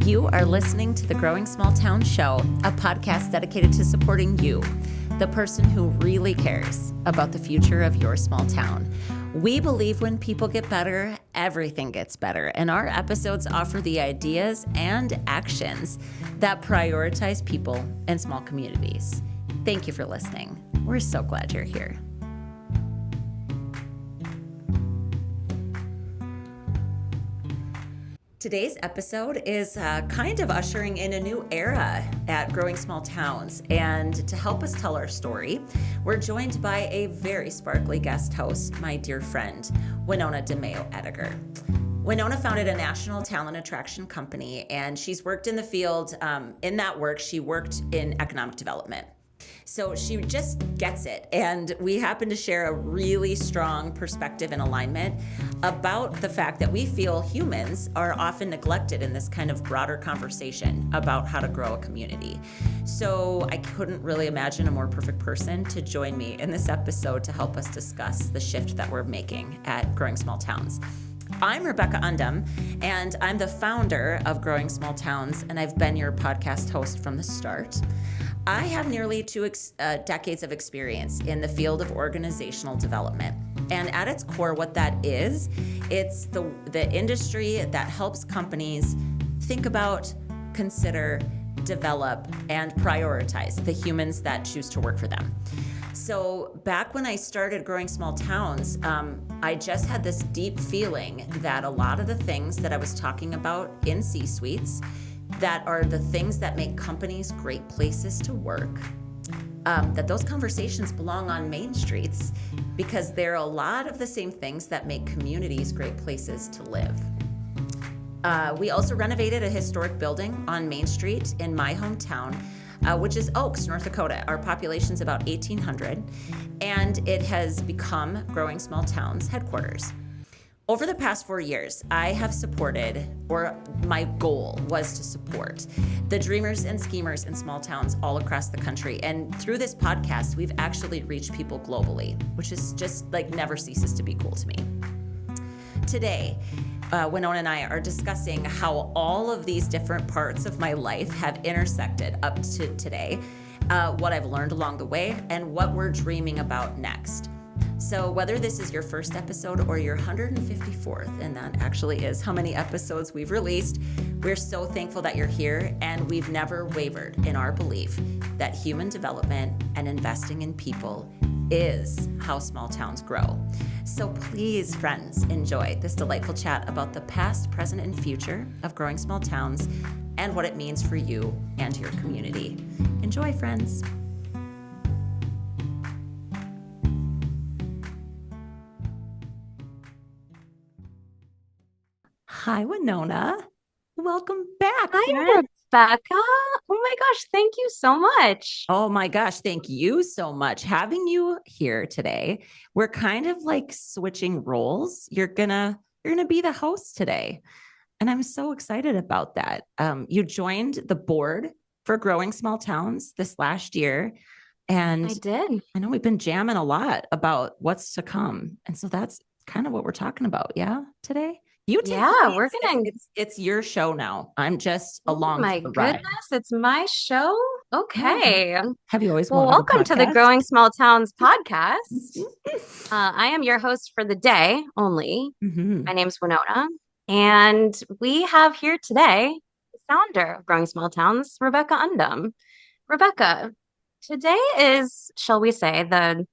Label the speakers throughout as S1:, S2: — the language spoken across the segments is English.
S1: You are listening to the Growing Small Town Show, a podcast dedicated to supporting you, the person who really cares about the future of your small town. We believe when people get better, everything gets better, and our episodes offer the ideas and actions that prioritize people and small communities. Thank you for listening. We're so glad you're here. Today's episode is kind of ushering in a new era at Growing Small Towns. And to help us tell our story, we're joined by a very sparkly guest host, my dear friend, Winona DeMeo-Ediger. Winona founded a national talent attraction company, and she's worked in the field. In that work, she worked in economic development. So she just gets it. And we happen to share a really strong perspective and alignment about the fact that we feel humans are often neglected in this kind of broader conversation about how to grow a community. So I couldn't really imagine a more perfect person to join me in this episode to help us discuss the shift that we're making at Growing Small Towns. I'm Rebecca Undum, and I'm the founder of Growing Small Towns, and I've been your podcast host from the start. I have nearly two decades of experience in the field of organizational development. And at its core, what that is, it's the industry that helps companies think about, consider, develop, and prioritize the humans that choose to work for them. So back when I started Growing Small Towns, I just had this deep feeling that a lot of the things that I was talking about in C-suites that are the things that make companies great places to work, that those conversations belong on main streets because they're a lot of the same things that make communities great places to live. We also renovated a historic building on Main Street in my hometown, which is Oaks, North Dakota. Our population's about 1,800, and it has become Growing Small Towns headquarters. Over the past 4 years, I have supported, or my goal was to support, the dreamers and schemers in small towns all across the country. And through this podcast, we've actually reached people globally, which is just never ceases to be cool to me. Today, Winona and I are discussing how all of these different parts of my life have intersected up to today, what I've learned along the way, and what we're dreaming about next. So whether this is your first episode or your 154th, and that actually is how many episodes we've released, we're so thankful that you're here, and we've never wavered in our belief that human development and investing in people is how small towns grow. So please, friends, enjoy this delightful chat about the past, present, and future of growing small towns and what it means for you and your community. Enjoy, friends. Hi, Winona. Welcome back.
S2: Hi,
S1: friend.
S2: Rebecca. Oh my gosh, thank you so much.
S1: Oh my gosh, thank you so much. Having you here today, we're kind of switching roles. You're gonna be the host today, and I'm so excited about that. You joined the board for Growing Small Towns this last year, and
S2: I did.
S1: I know we've been jamming a lot about what's to come, and so that's kind of what we're talking about, today. You take
S2: we're gonna.
S1: It's your show now. I'm just along
S2: My
S1: for the ride.
S2: goodness, it's my show. Okay.
S1: Yeah. Have you always
S2: Well,
S1: wanted
S2: welcome
S1: a
S2: to the
S1: podcast?
S2: Growing Small Towns podcast. I am your host for the day only.
S1: Mm-hmm.
S2: My name's Winona, and we have here today the founder of Growing Small Towns, Rebecca Undum. Rebecca, today is, shall we say, the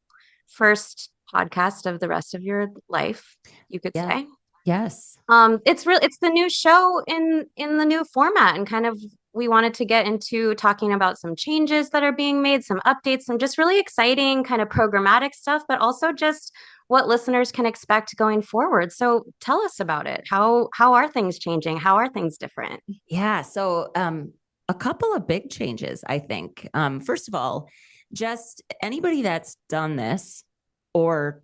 S2: first podcast of the rest of your life, you could say.
S1: Yes.
S2: It's the new show in the new format, and kind of we wanted to get into talking about some changes that are being made, some updates, some just really exciting kind of programmatic stuff, but also just what listeners can expect going forward. So tell us about it. How are things changing? How are things different?
S1: Yeah. So a couple of big changes, I think. First of all, just anybody that's done this or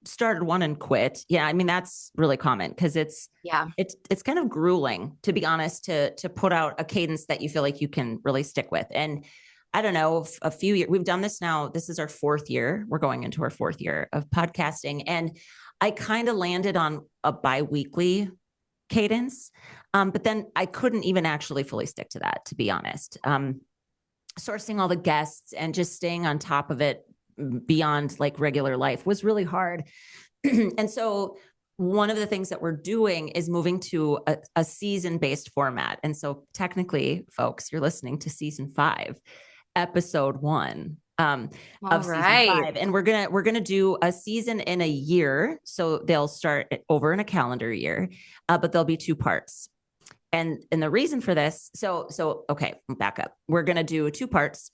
S1: started one and quit. Yeah, I mean, that's really common because it's kind of grueling, to be honest, to put out a cadence that you feel like you can really stick with. And I don't know, a few years, we've done this now. This is our 4th year. We're going into our 4th year of podcasting. And I kind of landed on a bi-weekly cadence. But then I couldn't even actually fully stick to that, to be honest. Sourcing all the guests and just staying on top of it beyond like regular life was really hard. And so one of the things that we're doing is moving to a season-based format. And so technically, folks, you're listening to season 5, episode 1
S2: All
S1: of season
S2: right.
S1: 5. And we're gonna do a season in a year. So they'll start over in a calendar year, but there'll be 2 parts. And the reason for this, so okay, back up. We're gonna do 2 parts.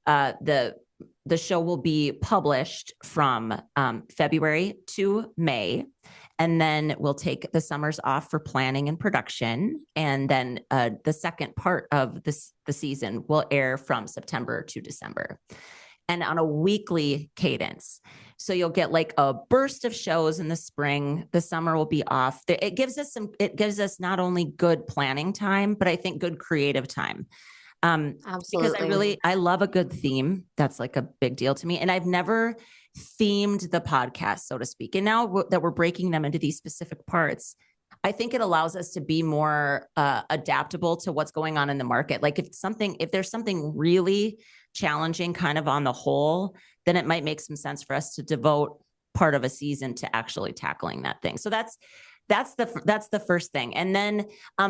S1: The show will be published from February to May, and then we'll take the summers off for planning and production. And then the second part of the season will air from September to December, and on a weekly cadence. So you'll get like a burst of shows in the spring. The summer will be off. It gives us not only good planning time, but I think good creative time. Because I love a good theme. That's like a big deal to me. And I've never themed the podcast, so to speak. And now that we're breaking them into these specific parts, I think it allows us to be more adaptable to what's going on in the market. Like if there's something really challenging kind of on the whole, then it might make some sense for us to devote part of a season to actually tackling that thing. So that's the first thing. And then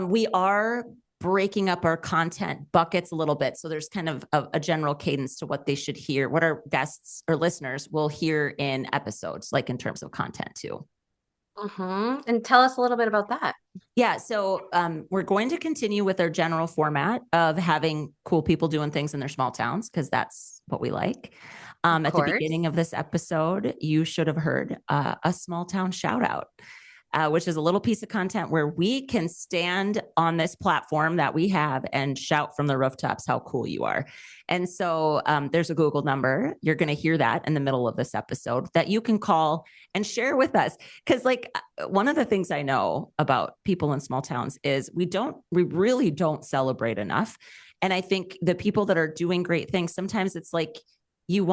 S1: we are breaking up our content buckets a little bit. So there's kind of a general cadence to what they should hear, what our guests or listeners will hear in episodes, like in terms of content too.
S2: And tell us a little bit about that.
S1: Yeah. So we're going to continue with our general format of having cool people doing things in their small towns, because that's what we like. At the beginning of this episode, you should have heard a small town shout out. Which is a little piece of content where we can stand on this platform that we have and shout from the rooftops how cool you are. And so there's a Google number. You're going to hear that in the middle of this episode that you can call and share with us. Because like one of the things I know about people in small towns is we really don't celebrate enough. And I think the people that are doing great things, sometimes it's like you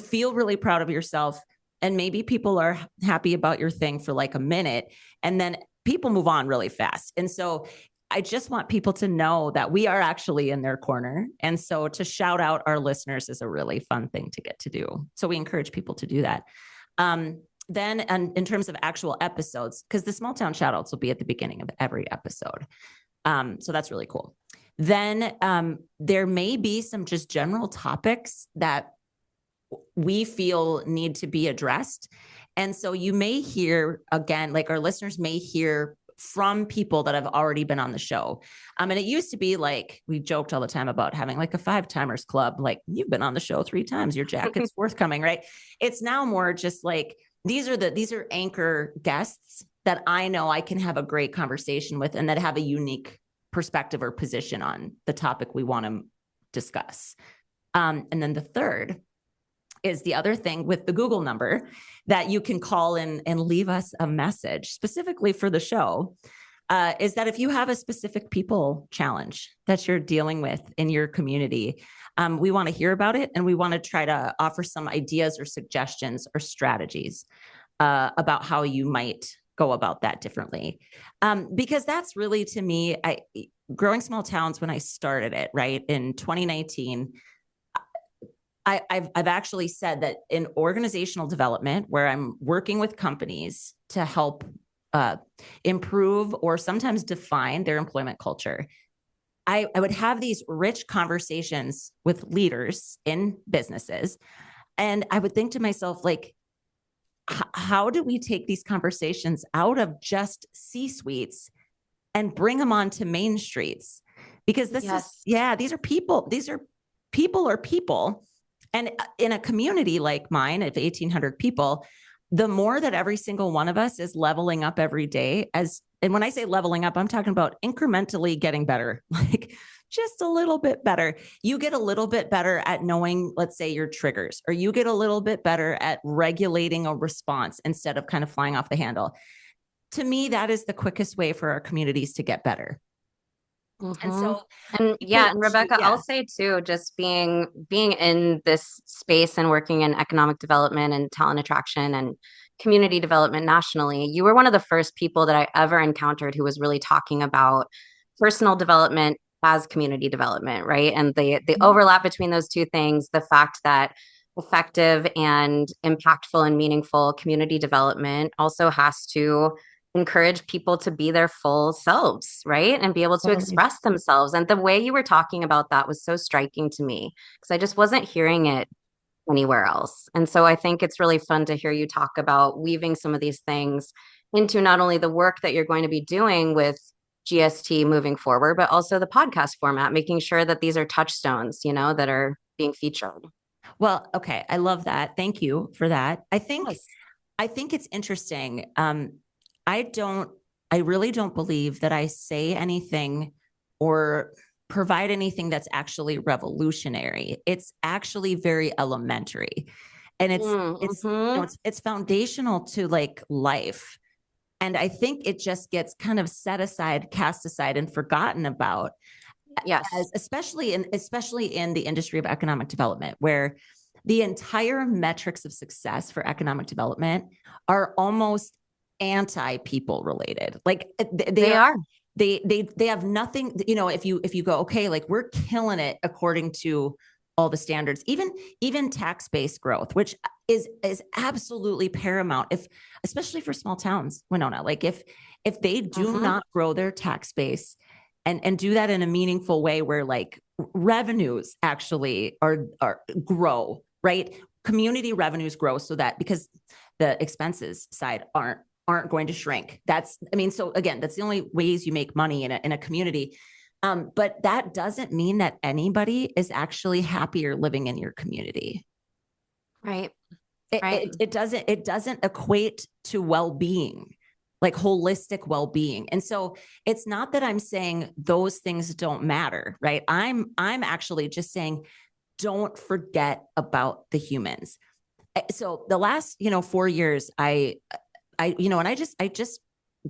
S1: feel really proud of yourself. And maybe people are happy about your thing for like a minute, and then people move on really fast. And so I just want people to know that we are actually in their corner. And so to shout out our listeners is a really fun thing to get to do. So we encourage people to do that. Then in terms of actual episodes, because the small town shout outs will be at the beginning of every episode. So that's really cool. Then there may be some just general topics that we feel need to be addressed. And so you may hear, again, like our listeners may hear from people that have already been on the show. And it used to be like, we joked all the time about having like a 5-timers club. Like, you've been on the show 3 times, your jacket's forthcoming, right? It's now more just like, these are anchor guests that I know I can have a great conversation with and that have a unique perspective or position on the topic we want to discuss. And then the third is the other thing with the Google number that you can call in and leave us a message specifically for the show, is that if you have a specific people challenge that you're dealing with in your community, we want to hear about it, and we want to try to offer some ideas or suggestions or strategies about how you might go about that differently. Because that's really, to me, growing small towns, when I started it, right, in 2019, I've actually said that in organizational development, where I'm working with companies to help improve or sometimes define their employment culture, I would have these rich conversations with leaders in businesses. And I would think to myself, like, how do we take these conversations out of just C-suites and bring them onto main streets? Because these are people. These are people. And in a community like mine of 1,800 people, the more that every single one of us is leveling up every day, and when I say leveling up, I'm talking about incrementally getting better, like just a little bit better. You get a little bit better at knowing, let's say, your triggers, or you get a little bit better at regulating a response instead of kind of flying off the handle. To me, that is the quickest way for our communities to get better. And so,
S2: and Rebecca, I'll say too, just being in this space and working in economic development and talent attraction and community development nationally, you were one of the first people that I ever encountered who was really talking about personal development as community development, right? And the
S1: Mhm.
S2: overlap between those two things, the fact that effective and impactful and meaningful community development also has to encourage people to be their full selves, right? And be able to
S1: Totally.
S2: express themselves. And the way you were talking about that was so striking to me because I just wasn't hearing it anywhere else. And so I think it's really fun to hear you talk about weaving some of these things into not only the work that you're going to be doing with GST moving forward, but also the podcast format, making sure that these are touchstones, that are being featured.
S1: Well, okay. I love that. Thank you for that.
S2: Yes.
S1: I think it's interesting. I don't, I really don't believe that I say anything or provide anything that's actually revolutionary. It's actually very elementary. And
S2: Mm-hmm.
S1: it's foundational to like life. And I think it just gets kind of set aside, cast aside, and forgotten about,
S2: Yes.
S1: as especially in the industry of economic development, where the entire metrics of success for economic development are almost anti-people related. Like they
S2: They
S1: are
S2: are.
S1: they have nothing, if you go, okay, like we're killing it according to all the standards, even tax-based growth, which is absolutely paramount, if especially for small towns, Winona. Like if they do
S2: Mm-hmm.
S1: not grow their tax base and do that in a meaningful way where like revenues actually are grow, right? Community revenues grow, so that because the expenses side aren't going to shrink. So again, that's the only ways you make money in a community. But that doesn't mean that anybody is actually happier living in your community.
S2: Right.
S1: It,
S2: Right.
S1: it, it doesn't equate to well-being, like holistic well-being. And so it's not that I'm saying those things don't matter, right? I'm actually just saying don't forget about the humans. So the last 4 years, and I just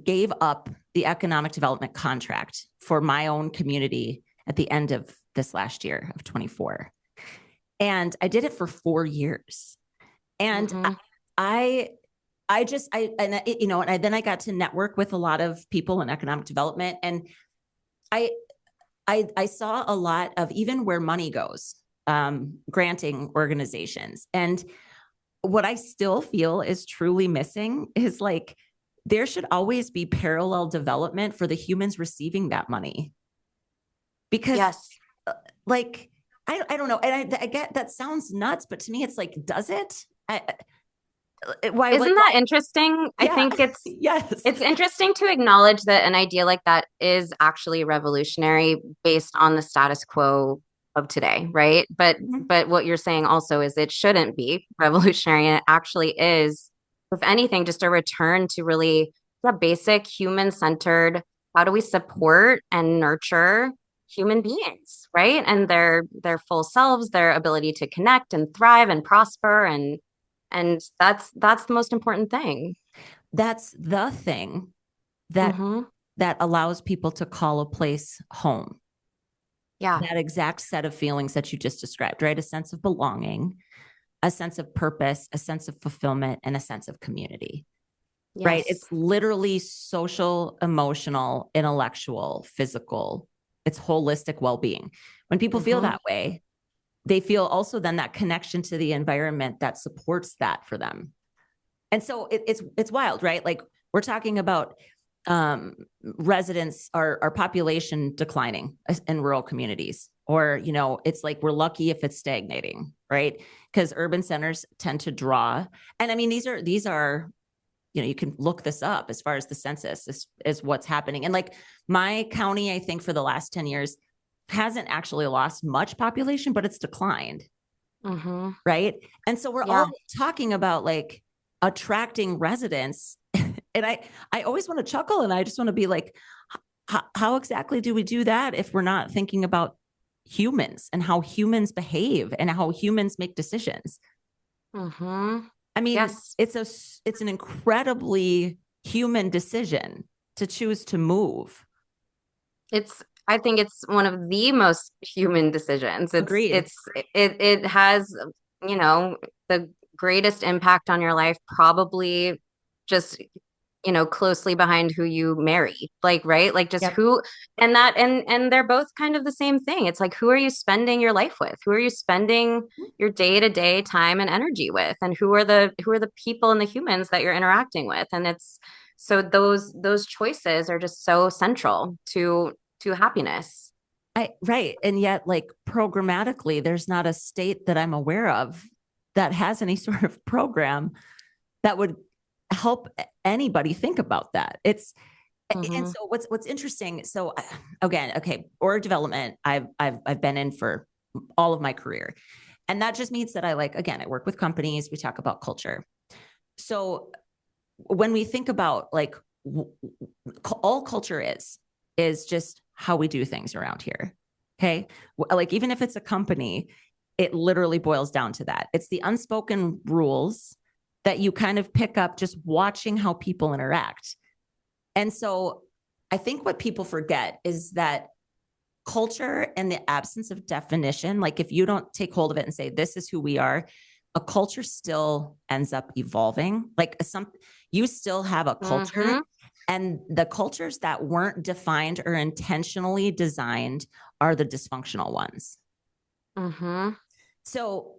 S1: gave up the economic development contract for my own community at the end of this last year of 24, and I did it for 4 years. And
S2: Mm-hmm.
S1: I I just I and it, and then I got to network with a lot of people in economic development, and I I saw a lot of even where money goes, granting organizations. And what I still feel is truly missing is like there should always be parallel development for the humans receiving that money, because
S2: Yes.
S1: like I don't know, and I get that sounds nuts, but to me it's like, does it? Why, like,
S2: Isn't that interesting? I
S1: yeah.
S2: think it's
S1: Yes.
S2: it's interesting to acknowledge that an idea like that is actually revolutionary based on the status quo of today, right? But what you're saying also is it shouldn't be revolutionary, and it actually is, if anything, just a return to really the basic human-centered, how do we support and nurture human beings, right? And their full selves, their ability to connect and thrive and prosper and that's the most important thing.
S1: That's the thing that
S2: Mm-hmm.
S1: allows people to call a place home.
S2: Yeah.
S1: That exact set of feelings that you just described, right? A sense of belonging, a sense of purpose, a sense of fulfillment, and a sense of community, right?
S2: Yes.
S1: It's literally social, emotional, intellectual, physical. It's holistic well-being. When people feel
S2: Mm-hmm.
S1: that way, they feel also then that connection to the environment that supports that for them. And so it's wild, right? Like we're talking about residents, our population declining in rural communities, or it's like we're lucky if it's stagnating, right? Because urban centers tend to draw, and I mean these are you can look this up as far as the census is what's happening. And like my county, I think for the last 10 years hasn't actually lost much population, but it's declined,
S2: Mm-hmm.
S1: right? And so we're
S2: Yeah.
S1: all talking about like attracting residents. And I always want to chuckle, and I just want to be like, how exactly do we do that if we're not thinking about humans and how humans behave and how humans make decisions?
S2: Mm-hmm.
S1: I mean,
S2: Yes.
S1: it's an incredibly human decision to choose to move.
S2: I think it's one of the most human decisions.
S1: Agreed.
S2: It has, you know, the greatest impact on your life probably just closely behind who you marry, like, right, like just
S1: Yep.
S2: who, and they're both kind of the same thing. It's like, who are you spending your life with? Who are you spending your day-to-day time and energy with? And who are the people and the humans that you're interacting with? And it's so those choices are just so central to happiness.
S1: Right. And yet, like programmatically, there's not a state that I'm aware of that has any sort of program that would help anybody think about that. And
S2: Hmm.
S1: so what's interesting. So again, okay, org development, I've been in for all of my career. And that just means that I work with companies, we talk about culture. So when we think about like all culture is just how we do things around here. Okay. Like even if it's a company, it literally boils down to that. It's the unspoken rules that you kind of pick up just watching how people interact. And so I think what people forget is that culture and the absence of definition, like if you don't take hold of it and say, this is who we are, a culture still ends up evolving. You still have a culture,
S2: Hmm.
S1: and the cultures that weren't defined or intentionally designed are the dysfunctional ones.
S2: Hmm.
S1: So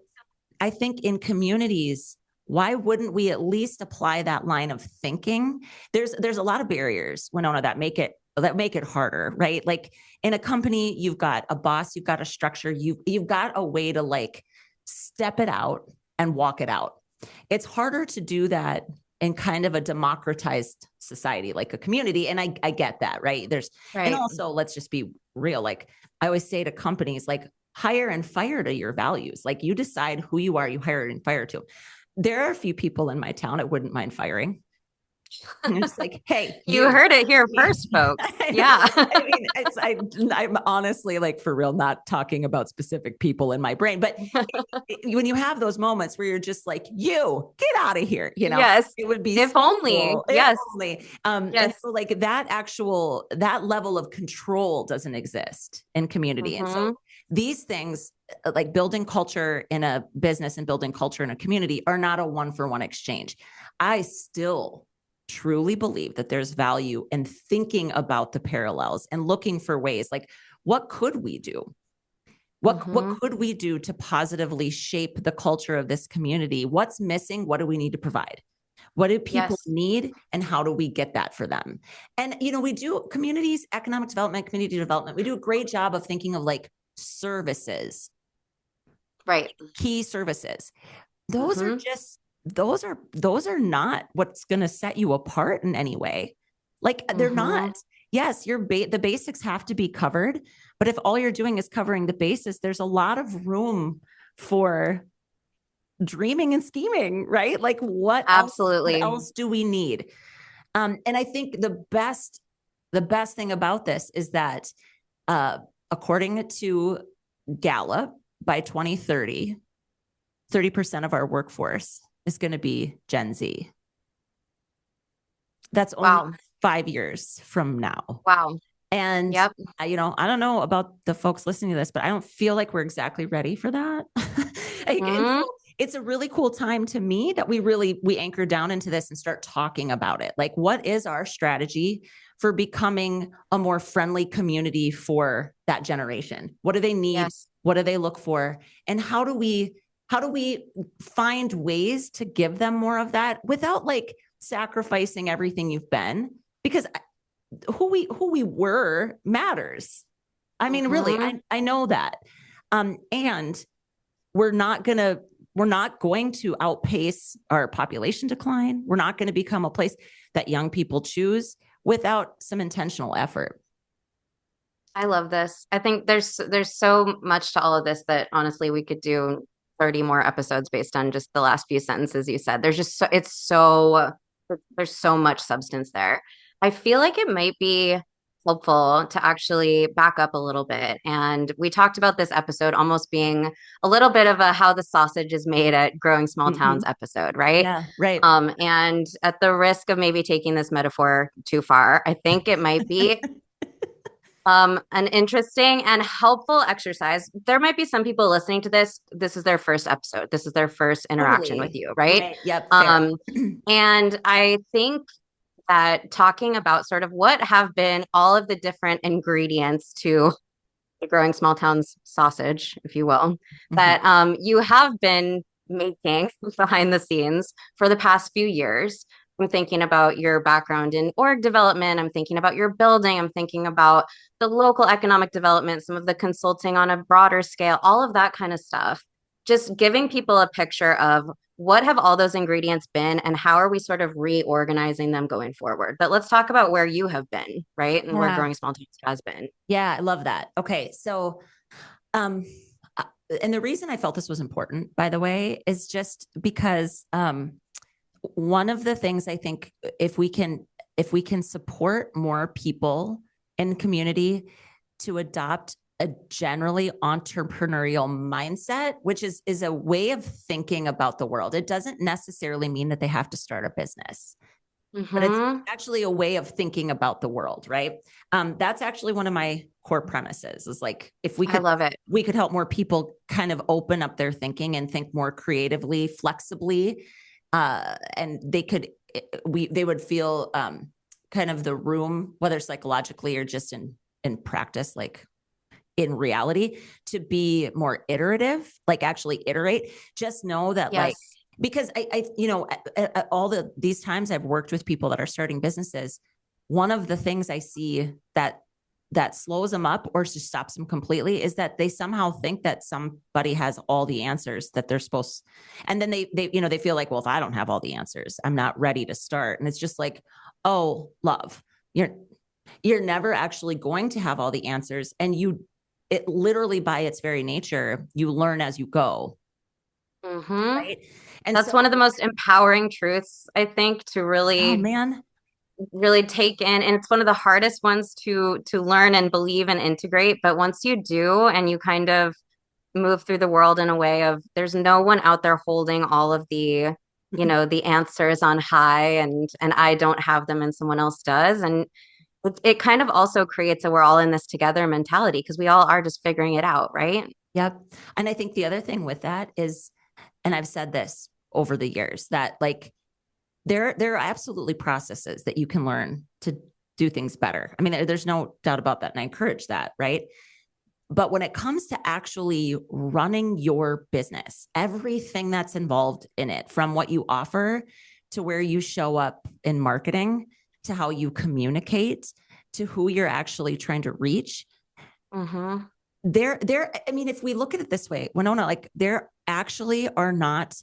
S1: I think in communities, why wouldn't we at least apply that line of thinking? There's a lot of barriers, Winona, that make it harder, right? Like in a company, you've got a boss, you've got a structure, you've got a way to like step it out and walk it out. It's harder to do that in kind of a democratized society like a community. And I get that, right? And
S2: Right.
S1: also let's just be real. Like I always say to companies, like hire and fire to your values. Like you decide who you are, you hire and fire to. There are a few people in my town I wouldn't mind firing. And it's like, hey,
S2: You
S1: you.
S2: heard it here first, folks.
S1: I know.
S2: Yeah.
S1: I mean, I'm honestly like for real not talking about specific people in my brain, but when you have those moments where you're just like, you get out of here,
S2: Yes.
S1: it would be
S2: If
S1: so
S2: only.
S1: cool if
S2: Yes.
S1: only. And
S2: Yes.
S1: so like that level of control doesn't exist in community. And so
S2: Hmm.
S1: these things like building culture in a business and building culture in a community are not a one-for-one exchange. I still truly believe that there's value in thinking about the parallels and looking for ways like what could we do, what
S2: Hmm.
S1: could we do to positively shape the culture of this community? What's missing? What do we need to provide? What do people
S2: Yes.
S1: need and how do we get that for them? And we do communities, economic development, community development, we do a great job of thinking of like services,
S2: Right.
S1: key services. Those are
S2: Hmm.
S1: just those are not what's going to set you apart in any way. Like they're not.
S2: Hmm.
S1: Yes, the basics have to be covered, but if all you're doing is covering the basis, there's a lot of room for dreaming and scheming, right? Like what
S2: Absolutely.
S1: else do we need? And I think the best thing about this is that according to Gallup, by 2030, 30% of our workforce is going to be Gen Z. That's only
S2: Wow.
S1: 5 years from now.
S2: Wow.
S1: And,
S2: Yep.
S1: I don't know about the folks listening to this, but I don't feel like we're exactly ready for that. And
S2: Hmm.
S1: so it's a really cool time to me that we anchor down into this and start talking about it. Like, what is our strategy for becoming a more friendly community for that generation? What do they need?
S2: Yes.
S1: What do they look for? And how do we find ways to give them more of that without like sacrificing everything you've been? Because who we were matters. I mean, really,
S2: Hmm.
S1: I know that. And we're not going to outpace our population decline. We're not going to become a place that young people choose without some intentional effort.
S2: I love this. I think there's so much to all of this that honestly we could do 30 more episodes based on just the last few sentences you said. There's so much substance there. I feel like it might be helpful to actually back up a little bit. And we talked about this episode almost being a little bit of a how the sausage is made at Growing Small Towns
S1: Mhm.
S2: episode, right?
S1: Yeah, right.
S2: And at the risk of maybe taking this metaphor too far, I think it might be An interesting and helpful exercise. There might be some people listening to this. This is their first episode. This is their first interaction with
S1: Totally.
S2: you, right?
S1: Right. Yep. Fair.
S2: Um, and I think that talking about sort of what have been all of the different ingredients to the growing small towns sausage, if you will,
S1: Mhm.
S2: that you have been making behind the scenes for the past few years. I'm thinking about your background in org development. I'm thinking about your building. I'm thinking about the local economic development, some of the consulting on a broader scale, all of that kind of stuff. Just giving people a picture of what have all those ingredients been and how are we sort of reorganizing them going forward. But let's talk about where you have been, right? And where
S1: Yeah.
S2: Growing Small Towns has been.
S1: Yeah. I love that. Okay. So, um, uh, and the reason I felt this was important, by the way, is just because, one of the things I think if we can support more people in the community to adopt a generally entrepreneurial mindset, which is a way of thinking about the world. It doesn't necessarily mean that they have to start a business, but it's
S2: Mm-hmm.
S1: actually a way of thinking about the world, right? That's actually one of my core premises is like if we
S2: I
S1: could
S2: love it.
S1: we could help more people kind of open up their thinking and think more creatively, flexibly, and they would feel kind of the room, whether psychologically or just in practice, like in reality, to be more iterative, like actually iterate. Just know that like
S2: Yes.
S1: because at all these times I've worked with people that are starting businesses, one of the things I see that slows them up or just stops them completely is that they somehow think that somebody has all the answers that they're supposed, and then they feel like, well, if I don't have all the answers, I'm not ready to start. And it's just like, oh, love, you're never actually going to have all the answers, and it literally by its very nature, you learn as you go,
S2: Mm-hmm.
S1: right? And
S2: That's
S1: so,
S2: one of the most empowering truths, I think, to
S1: oh
S2: really,
S1: man,
S2: really take in. And it's one of the hardest ones to learn and believe and integrate. But once you do, and you kind of move through the world in a way of there's no one out there holding all of the answers on high, and I don't have them and someone else does. And it kind of also creates a we're all in this together mentality because we all are just figuring it out, right?
S1: yep. And I think the other thing with that is, and I've said this over the years, that like there are absolutely processes that you can learn to do things better. I mean, there's no doubt about that, and I encourage that, right? But when it comes to actually running your business, everything that's involved in it, from what you offer to where you show up in marketing to how you communicate to who you're actually trying to reach,
S2: Mm-hmm.
S1: I mean, if we look at it this way, Winona, like there actually are not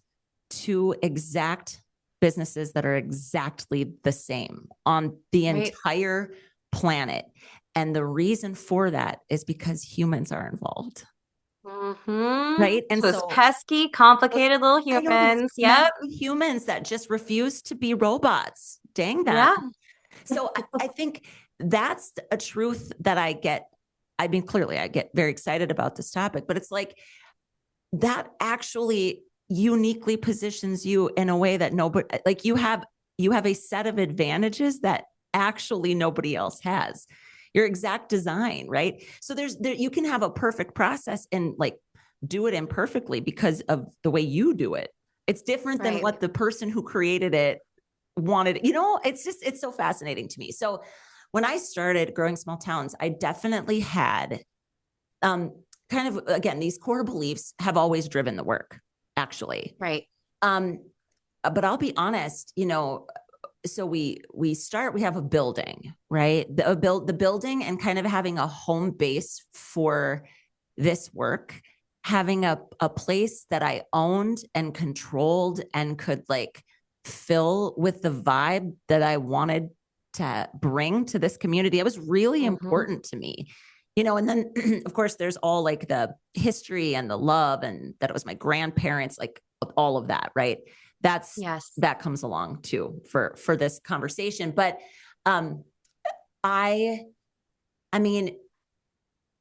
S1: two exact businesses that are exactly the same on the
S2: Right.
S1: entire planet. And the reason for that is because humans are involved.
S2: Mm-hmm.
S1: Right. And
S2: Those
S1: so
S2: pesky,
S1: those,
S2: complicated little
S1: I know these
S2: humans. Yep.
S1: messy humans that just refuse to be robots. Dang them.
S2: Yeah.
S1: So I think that's a truth that I get. I mean, clearly I get very excited about this topic, but it's like that actually uniquely positions you in a way that nobody, like you have a set of advantages that actually nobody else has. Your exact design, right? So you can have a perfect process and like do it imperfectly because of the way you do it. It's different than
S2: Right.
S1: what the person who created it wanted. It's so fascinating to me. So when I started growing small towns, I definitely had um kind of, again, these core beliefs have always driven the work, actually.
S2: Right.
S1: um but I'll be honest, so we have a building, right? The building, and kind of having a home base for this work, having a place that I owned and controlled and could like fill with the vibe that I wanted to bring to this community. It was really
S2: Mm-hmm.
S1: important to me. And then of course there's all like the history and the love, and that it was my grandparents, like all of that, right? that's
S2: Yes.
S1: that comes along too for this conversation. But um i I mean,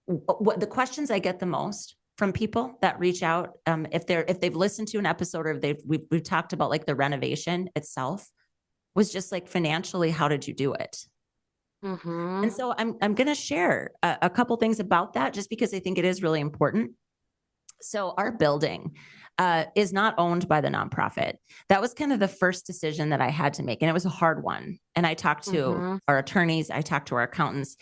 S1: what the questions I get the most from people that reach out, if they've listened to an episode, or we've talked about like the renovation itself, was just like, financially, how did you do it?
S2: Mm-hmm.
S1: And so I'm going to share a couple things about that just because I think it is really important. So our building is not owned by the nonprofit. That was kind of the first decision that I had to make, and it was a hard one. And I talked to
S2: Mm-hmm.
S1: our attorneys, I talked to our accountants,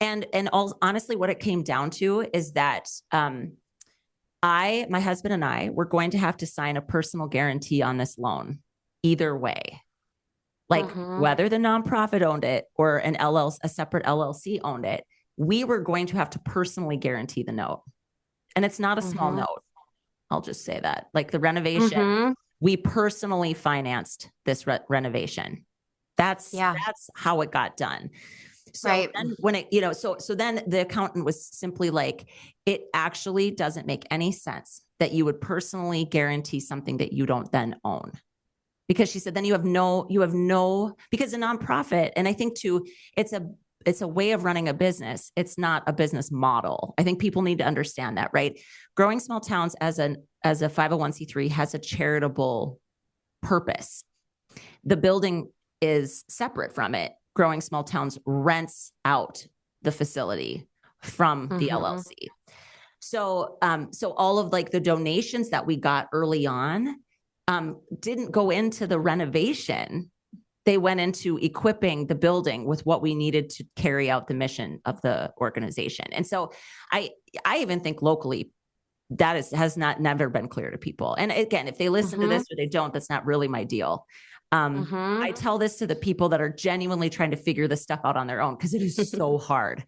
S1: and all honestly, what it came down to is that my husband and I were going to have to sign a personal guarantee on this loan, either way. Like
S2: Mm-hmm.
S1: whether the nonprofit owned it or a separate LLC owned it, we were going to have to personally guarantee the note. And it's not a small
S2: Mm-hmm.
S1: note. I'll just say that. Like the renovation,
S2: Mm-hmm.
S1: we personally financed this renovation. That's
S2: Yeah.
S1: how it got done. So
S2: Right.
S1: then when it, so then the accountant was simply like, it actually doesn't make any sense that you would personally guarantee something that you don't then own. Because she said, then you have no, because a nonprofit, and I think too, it's a way of running a business. It's not a business model. I think people need to understand that, right? Growing Small Towns as a 501c3 has a charitable purpose. The building is separate from it. Growing Small Towns rents out the facility from the
S2: Mm-hmm.
S1: LLC. So all of like the donations that we got early on didn't go into the renovation. They went into equipping the building with what we needed to carry out the mission of the organization. And so I even think locally that has never been clear to people. And again, if they listen to
S2: Mm-hmm.
S1: this or they don't, that's not really my deal.
S2: Mm-hmm.
S1: I tell this to the people that are genuinely trying to figure this stuff out on their own because it is so hard.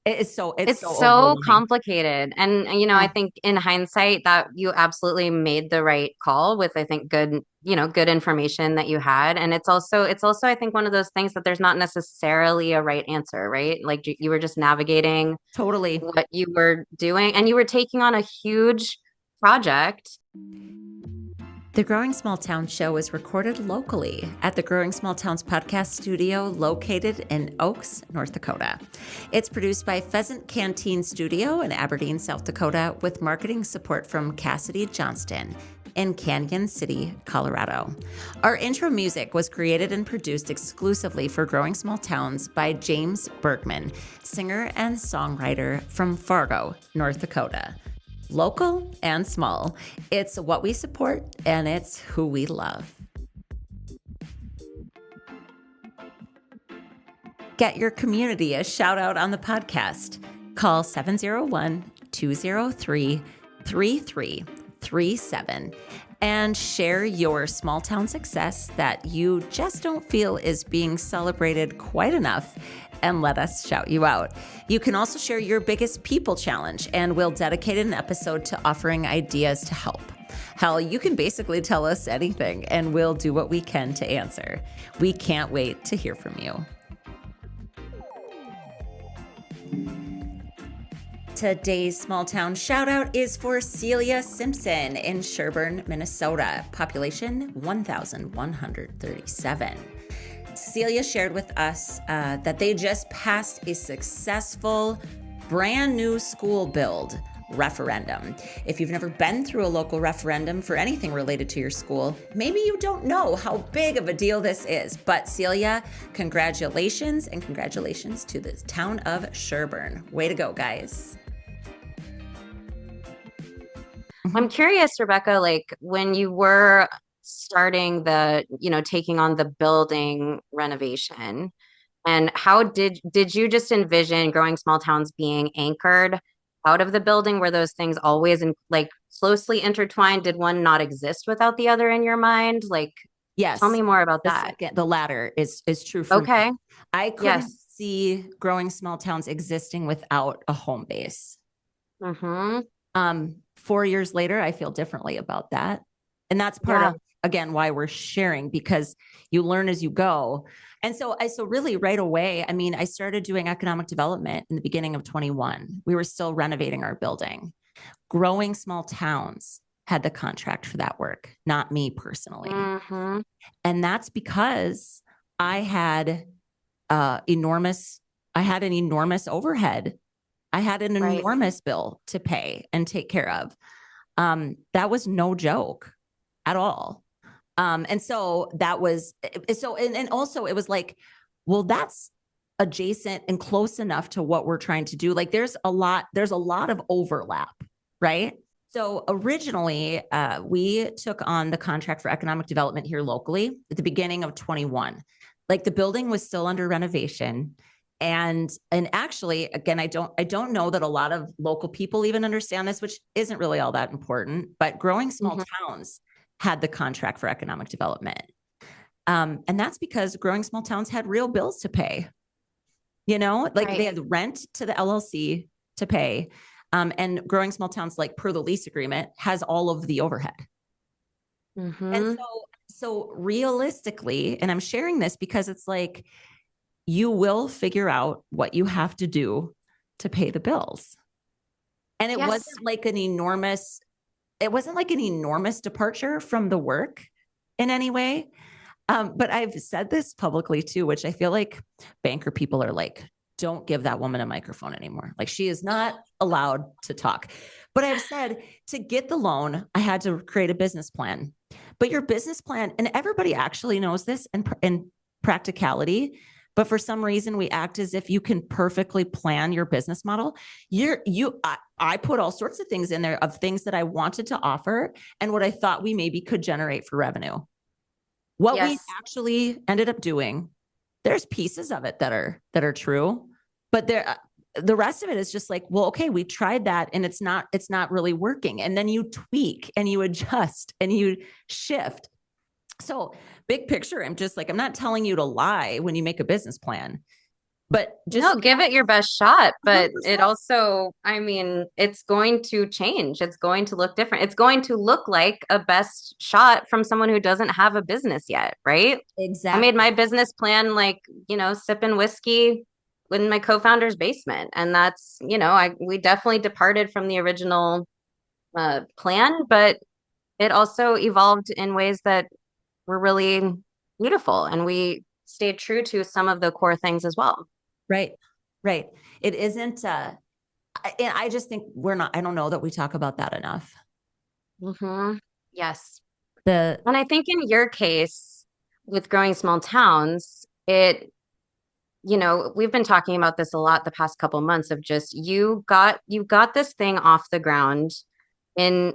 S1: It's so
S2: It's so
S1: overwhelming.
S2: complicated. And, I
S1: Yeah,
S2: think in hindsight that you absolutely made the right call with, I think, good information that you had. And it's also, I think, one of those things that there's not necessarily a right answer, right? Like you were just navigating
S1: totally.
S2: what you were doing and you were taking on a huge project.
S1: The Growing Small Towns show is recorded locally at the Growing Small Towns podcast studio located in Oaks, North Dakota. It's produced by Pheasant Canteen Studio in Aberdeen, South Dakota, with marketing support from Cassidy Johnston in Canyon City, Colorado. Our intro music was created and produced exclusively for Growing Small Towns by James Bergman, singer and songwriter from Fargo, North Dakota. Local and small. It's what we support and it's who we love. Get your community a shout out on the podcast. Call 701-203-3337 and share your small town success that you just don't feel is being celebrated quite enough, and let us shout you out. You can also share your biggest people challenge, and we'll dedicate an episode to offering ideas to help. Hell, you can basically tell us anything, and we'll do what we can to answer. We can't wait to hear from you. Today's small town shout out is for Celia Simpson in Sherburne, Minnesota, population 1,137. Celia shared with us that they just passed a successful brand new school build referendum. If you've never been through a local referendum for anything related to your school, maybe you don't know how big of a deal this is. But Celia, congratulations, and congratulations to the town of Sherburne. Way to go, guys.
S2: I'm curious, Rebecca, like when you were starting taking on the building renovation, and how did you just envision Growing Small Towns being anchored out of the building? Were those things always like closely intertwined? Did one not exist without the other in your mind? Like, tell
S1: Yes.
S2: me more about that.
S1: The latter is true for me.
S2: Okay.
S1: I couldn't
S2: Yes.
S1: see Growing Small Towns existing without a home base.
S2: Mm-hmm.
S1: 4 years later, I feel differently about that. And that's part of, again, why we're sharing, because you learn as you go. And so really right away, I mean, I started doing economic development in the beginning of 21. We were still renovating our building. Growing Small Towns had the contract for that work, not me personally.
S2: Mm-hmm.
S1: And that's because I had an enormous overhead. I had an enormous bill to pay and take care of. That was no joke at all. And so that was, and also it was like, well, that's adjacent and close enough to what we're trying to do. Like there's a lot of overlap, right? So originally, we took on the contract for economic development here locally at the beginning of 21. Like the building was still under renovation. And actually, again, I don't know that a lot of local people even understand this, which isn't really all that important, but growing small towns had the contract for economic development. And that's because growing small towns had real bills to pay. Like
S2: Right.
S1: they had rent to the LLC to pay. And growing small towns, like per the lease agreement, has all of the overhead. And
S2: Mm-hmm.
S1: so realistically, and I'm sharing this because it's like you will figure out what you have to do to pay the bills. And
S2: Yes.
S1: it wasn't like an enormous departure from the work in any way. But I've said this publicly too, which I feel like banker people are like, don't give that woman a microphone anymore. Like she is not allowed to talk. But I've said to get the loan, I had to create a business plan. But your business plan, and everybody actually knows this in practicality, but for some reason we act as if you can perfectly plan your business model. I put all sorts of things in there of things that I wanted to offer and what I thought we maybe could generate for revenue. What we
S2: Yes.
S1: actually ended up doing, there's pieces of it that are true, but the rest of it is just like, well, okay, we tried that and it's not really working. And then you tweak and you adjust and you shift. So big picture, I'm not telling you to lie when you make a business plan, but just
S2: No, give it your best shot, but it
S1: 100%.
S2: also, I mean, it's going to change. It's going to look different. It's going to look like a best shot from someone who doesn't have a business yet, right? I made my
S1: Exactly.
S2: business plan like, sipping whiskey in my co-founder's basement. And that's, we definitely departed from the original plan, but it also evolved in ways that were really beautiful. And we stayed true to some of the core things as well.
S1: Right. Right. It isn't, and I just think I don't know that we talk about that enough.
S2: Yes.
S1: The,
S2: And I think in your case with growing small towns, we've been talking about this a lot the past couple months of just you got this thing off the ground in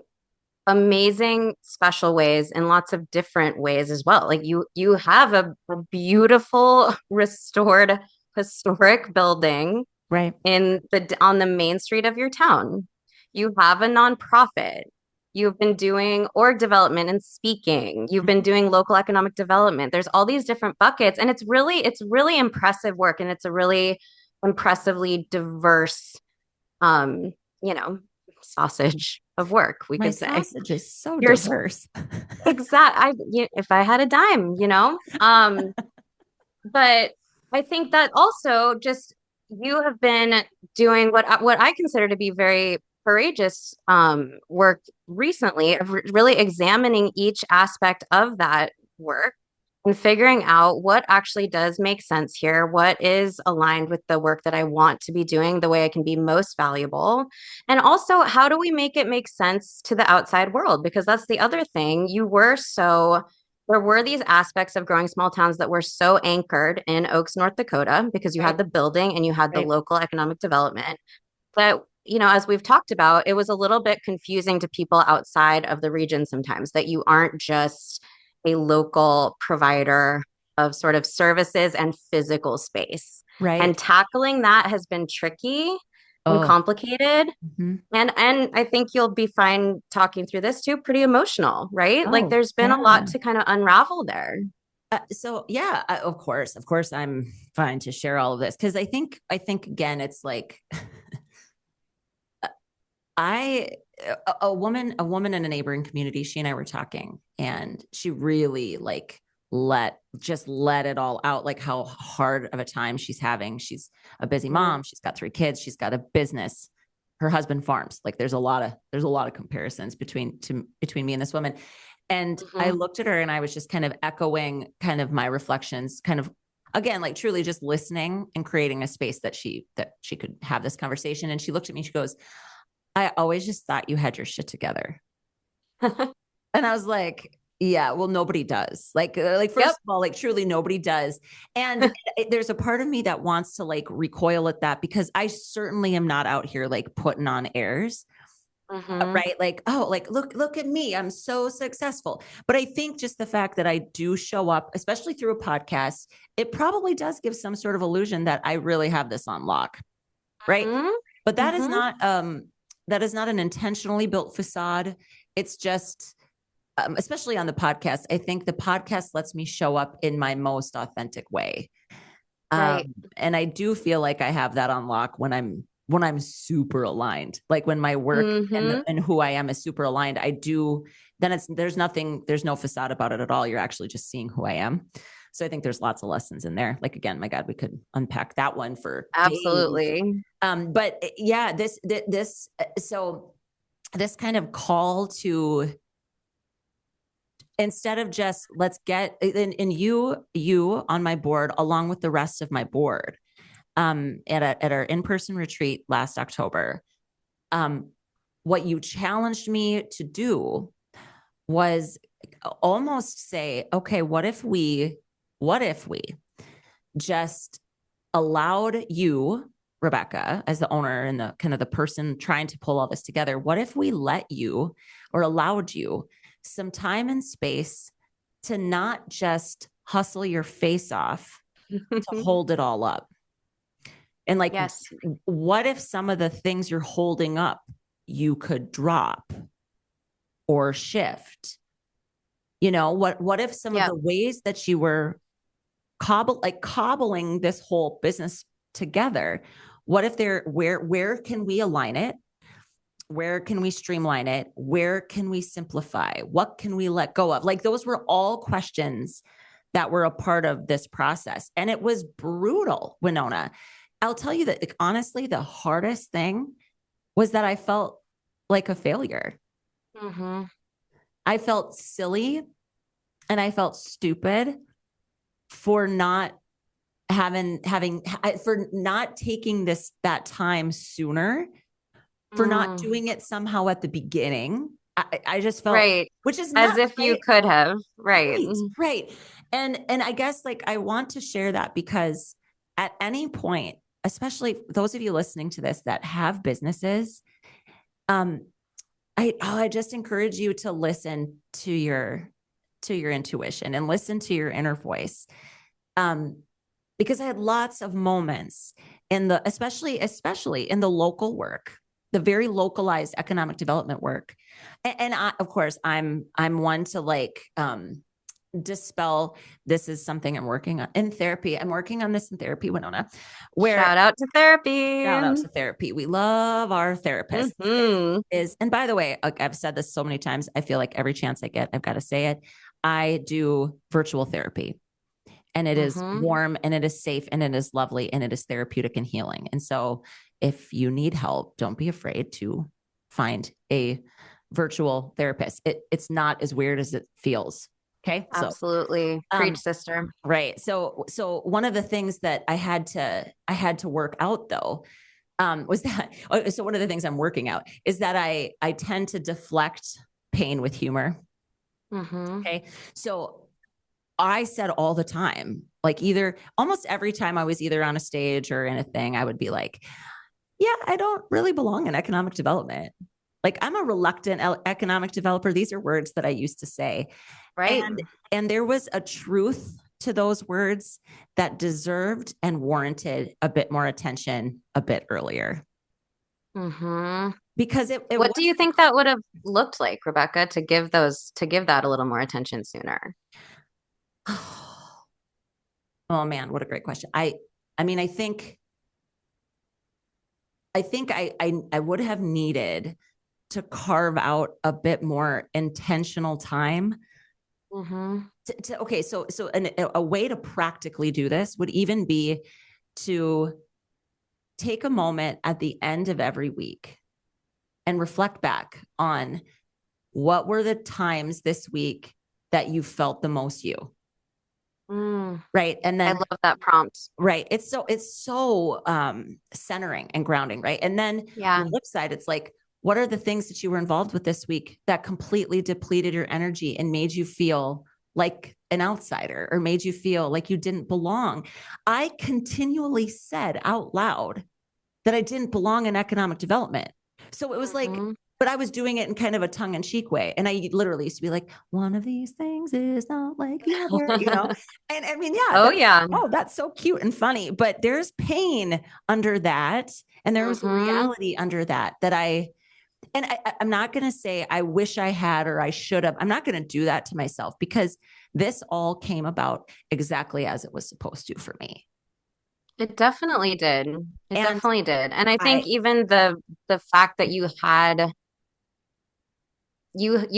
S2: amazing special ways in lots of different ways as well. Like you have a beautiful restored historic building
S1: right.
S2: in the on the main street of your town. You have a nonprofit. You've been doing org development and speaking. You've been doing local economic development. There's all these different buckets, and it's really impressive work, and it's a really impressively diverse, um, you know, sausage of work, we
S1: My
S2: could say.
S1: sausage is so
S2: You're
S1: diverse.
S2: if I had a dime. But I think that also just you have been doing what I consider to be very courageous work recently of really examining each aspect of that work and figuring out what actually does make sense here, what is aligned with the work that I want to be doing, the way I can be most valuable. And also, how do we make it make sense to the outside world? Because that's the other thing. There were these aspects of growing small towns that were so anchored in Oaks, North Dakota, because you had
S1: Right.
S2: the building and you had the
S1: Right.
S2: local economic development. But, as we've talked about, it was a little bit confusing to people outside of the region sometimes that you aren't just a local provider of sort of services and physical space. And
S1: Right.
S2: tackling that has been tricky and
S1: Oh,
S2: complicated.
S1: mhm.
S2: And I think you'll be fine talking through this too, pretty emotional, right? Like
S1: Oh,
S2: there's been a
S1: yeah.
S2: lot to kind of unravel there.
S1: So yeah, of course, I'm fine to share all of this because I think again, it's like I a woman in a neighboring community, she and I were talking and she really like let it all out, like how hard of a time she's having. She's a busy
S2: Mm-hmm.
S1: mom, she's got 3 kids, she's got a business, her husband farms. Like there's a lot of comparisons between me and this woman. And I looked at her and I was just kind of echoing kind of my reflections, kind of again, like truly just listening and creating a space that she could have this conversation. And she looked at me, she goes, I always just thought you had your shit together. And I was like, Yeah, well, nobody does. First
S2: Yep.
S1: of all, like truly nobody does. And there's a part of me that wants to like recoil at that because I certainly am not out here like putting on airs,
S2: Hmm.
S1: right? Like, oh, like look at me. I'm so successful. But I think just the fact that I do show up, especially through a podcast, it probably does give some sort of illusion that I really have this on lock, right?
S2: Hmm.
S1: But
S2: Hmm.
S1: that is not an intentionally built facade. It's just especially on the podcast, I think the podcast lets me show up in my most authentic way.
S2: Right.
S1: And I do feel like I have that on lock when I'm super aligned. Like when my work
S2: Hmm.
S1: and who I am is super aligned, I do then there's no facade about it at all. You're actually just seeing who I am. So I think there's lots of lessons in there. Like again, my God, we could unpack that one for days.
S2: Absolutely.
S1: But yeah, so this kind of call to instead of just let's get and you on my board along with the rest of my board at our in-person retreat last October, what you challenged me to do was almost say, okay, what if we just allowed you, Rebecca, as the owner and the kind of the person trying to pull all this together, what if we let you or allowed you some time and space to not just hustle your face off to hold it all up? And like,
S2: Yes.
S1: what if some of the things you're holding up you could drop or shift? What if some of
S2: Yeah.
S1: the ways that you were cobbling this whole business together, what if where can we align it? Where can we streamline it? Where can we simplify? What can we let go of? Like those were all questions that were a part of this process. And it was brutal, Winona. I'll tell you that like, honestly, the hardest thing was that I felt like a failure.
S2: Hmm.
S1: I felt silly and I felt stupid for not having for not taking that time sooner, for not
S2: Mm.
S1: doing it somehow at the beginning. I just felt,
S2: Right.
S1: which is
S2: As
S1: not
S2: if you
S1: right.
S2: could have. Right.
S1: Right. And I guess like I want to share that because at any point, especially those of you listening to this that have businesses, um, I just encourage you to listen to your intuition and listen to your inner voice. Um, because I had lots of moments in the especially in the local work, the very localized economic development work. And I, of course, I'm one to like dispel this is something I'm working on in therapy. I'm working on this in therapy, Winona, where
S2: Shout out to therapy.
S1: shout out to therapy. We love our therapists.
S2: Hmm.
S1: And by the way, like I've said this so many times, I feel like every chance I get, I've got to say it. I do virtual therapy and it is
S2: Hmm.
S1: warm and it is safe and it is lovely and it is therapeutic and healing. And so if you need help, don't be afraid to find a virtual therapist. It's not as weird as it feels. Okay. So,
S2: Absolutely. Preach,
S1: um,
S2: sister.
S1: right. So one of the things that I had to work out though, was that, so one of the things I'm working out is that I tend to deflect pain with humor.
S2: Hmm.
S1: Okay. So I said all the time, like either almost every time I was either on a stage or in a thing, I would be like, yeah, I don't really belong in economic development. Like I'm a reluctant economic developer. These are words that I used to say.
S2: Right.
S1: And there was a truth to those words that deserved and warranted a bit more attention a bit earlier.
S2: Hmm.
S1: Because it
S2: What do
S1: was
S2: you think that would have looked like, Rebecca, to give that a little more attention sooner?
S1: oh man, what a great question. I mean, I think I would have needed to carve out a bit more intentional time
S2: Hmm.
S1: okay, a way to practically do this would even be to take a moment at the end of every week and reflect back on what were the times this week that you felt the most you,
S2: Mm.
S1: right? And
S2: I
S1: then
S2: love that prompt.
S1: right, it's so centering and grounding, right? And then on
S2: Yeah.
S1: the flip side, it's like what are the things that you were involved with this week that completely depleted your energy and made you feel like an outsider or made you feel like you didn't belong? I continually said out loud that I didn't belong in economic development. So it was like,
S2: Mm-hmm.
S1: but I was doing it in kind of a tongue in cheek way. And I literally used to be like, one of these things is not like the other, you know? And I mean, yeah,
S2: Oh yeah.
S1: that's so cute and funny, but there's pain under that. And there was a
S2: Mm-hmm.
S1: reality under that I'm not going to say I wish I had or I should have. I'm not going to do that to myself because this all came about exactly as it was supposed to for me.
S2: It definitely did. It
S1: And
S2: definitely did. And I think
S1: I,
S2: even the fact that you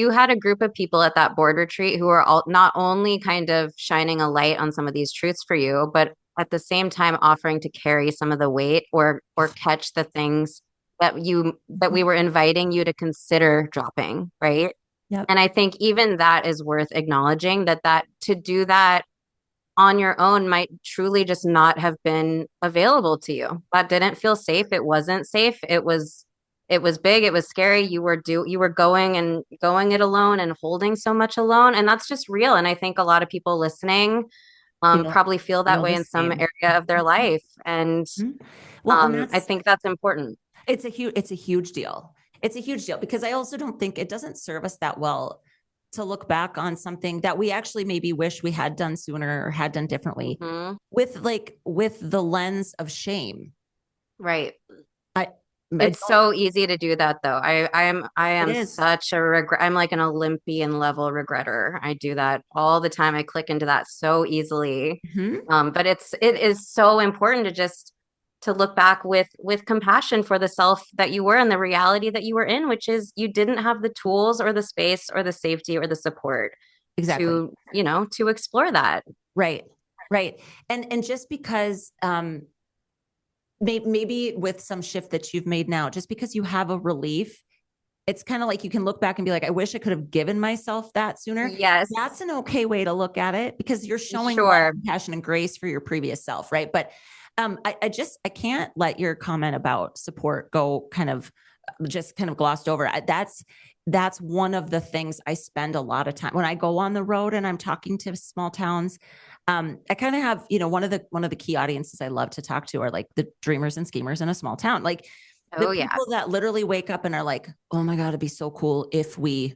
S2: had a group of people at that board retreat who are all not only kind of shining a light on some of these truths for you, but at the same time offering to carry some of the weight or catch the things that we were inviting you to consider dropping, right?
S1: yep,
S2: And I think even that is worth acknowledging that to do that on your own might truly just not have been available to you. That didn't feel safe. It wasn't safe. It was big. It was scary. You were going it alone and holding so much alone. And that's just real. And I think a lot of people listening
S1: feel
S2: probably feel that
S1: feel
S2: way
S1: the
S2: in some
S1: same.
S2: area of their life. And
S1: Mhm. Well, and
S2: I
S1: that's
S2: think that's important.
S1: it's a huge deal. It's a huge deal because I also don't think it doesn't serve us that well to look back on something that we actually maybe wish we had done sooner or had done differently
S2: Hmm.
S1: with the lens of shame.
S2: Right.
S1: I I
S2: It's
S1: don't
S2: so easy to do that though. I
S1: it
S2: am
S1: is.
S2: such a regret. I'm like an Olympian level regretter. I do that all the time. I click into that so easily.
S1: Mhm.
S2: But it is so important to just to look back with compassion for the self that you were and the reality that you were in, which is you didn't have the tools or the space or the safety or the support
S1: Exactly.
S2: to, to explore that.
S1: Right. Right. And just because maybe with some shift that you've made now, just because you have a relief, it's kind of like you can look back and be like, I wish I could have given myself that sooner.
S2: Yes,
S1: That's an okay way to look at it because you're showing love,
S2: sure.
S1: compassion, and grace for your previous self, right? But I can't let your comment about support go kind of just kind of glossed over. That's one of the things I spend a lot of time when I go on the road and I'm talking to small towns. I kind of have, one of the key audiences I love to talk to are like the dreamers and schemers in a small town. Like the
S2: Oh yeah.
S1: people that literally wake up and are like, oh my God, it'd be so cool if we,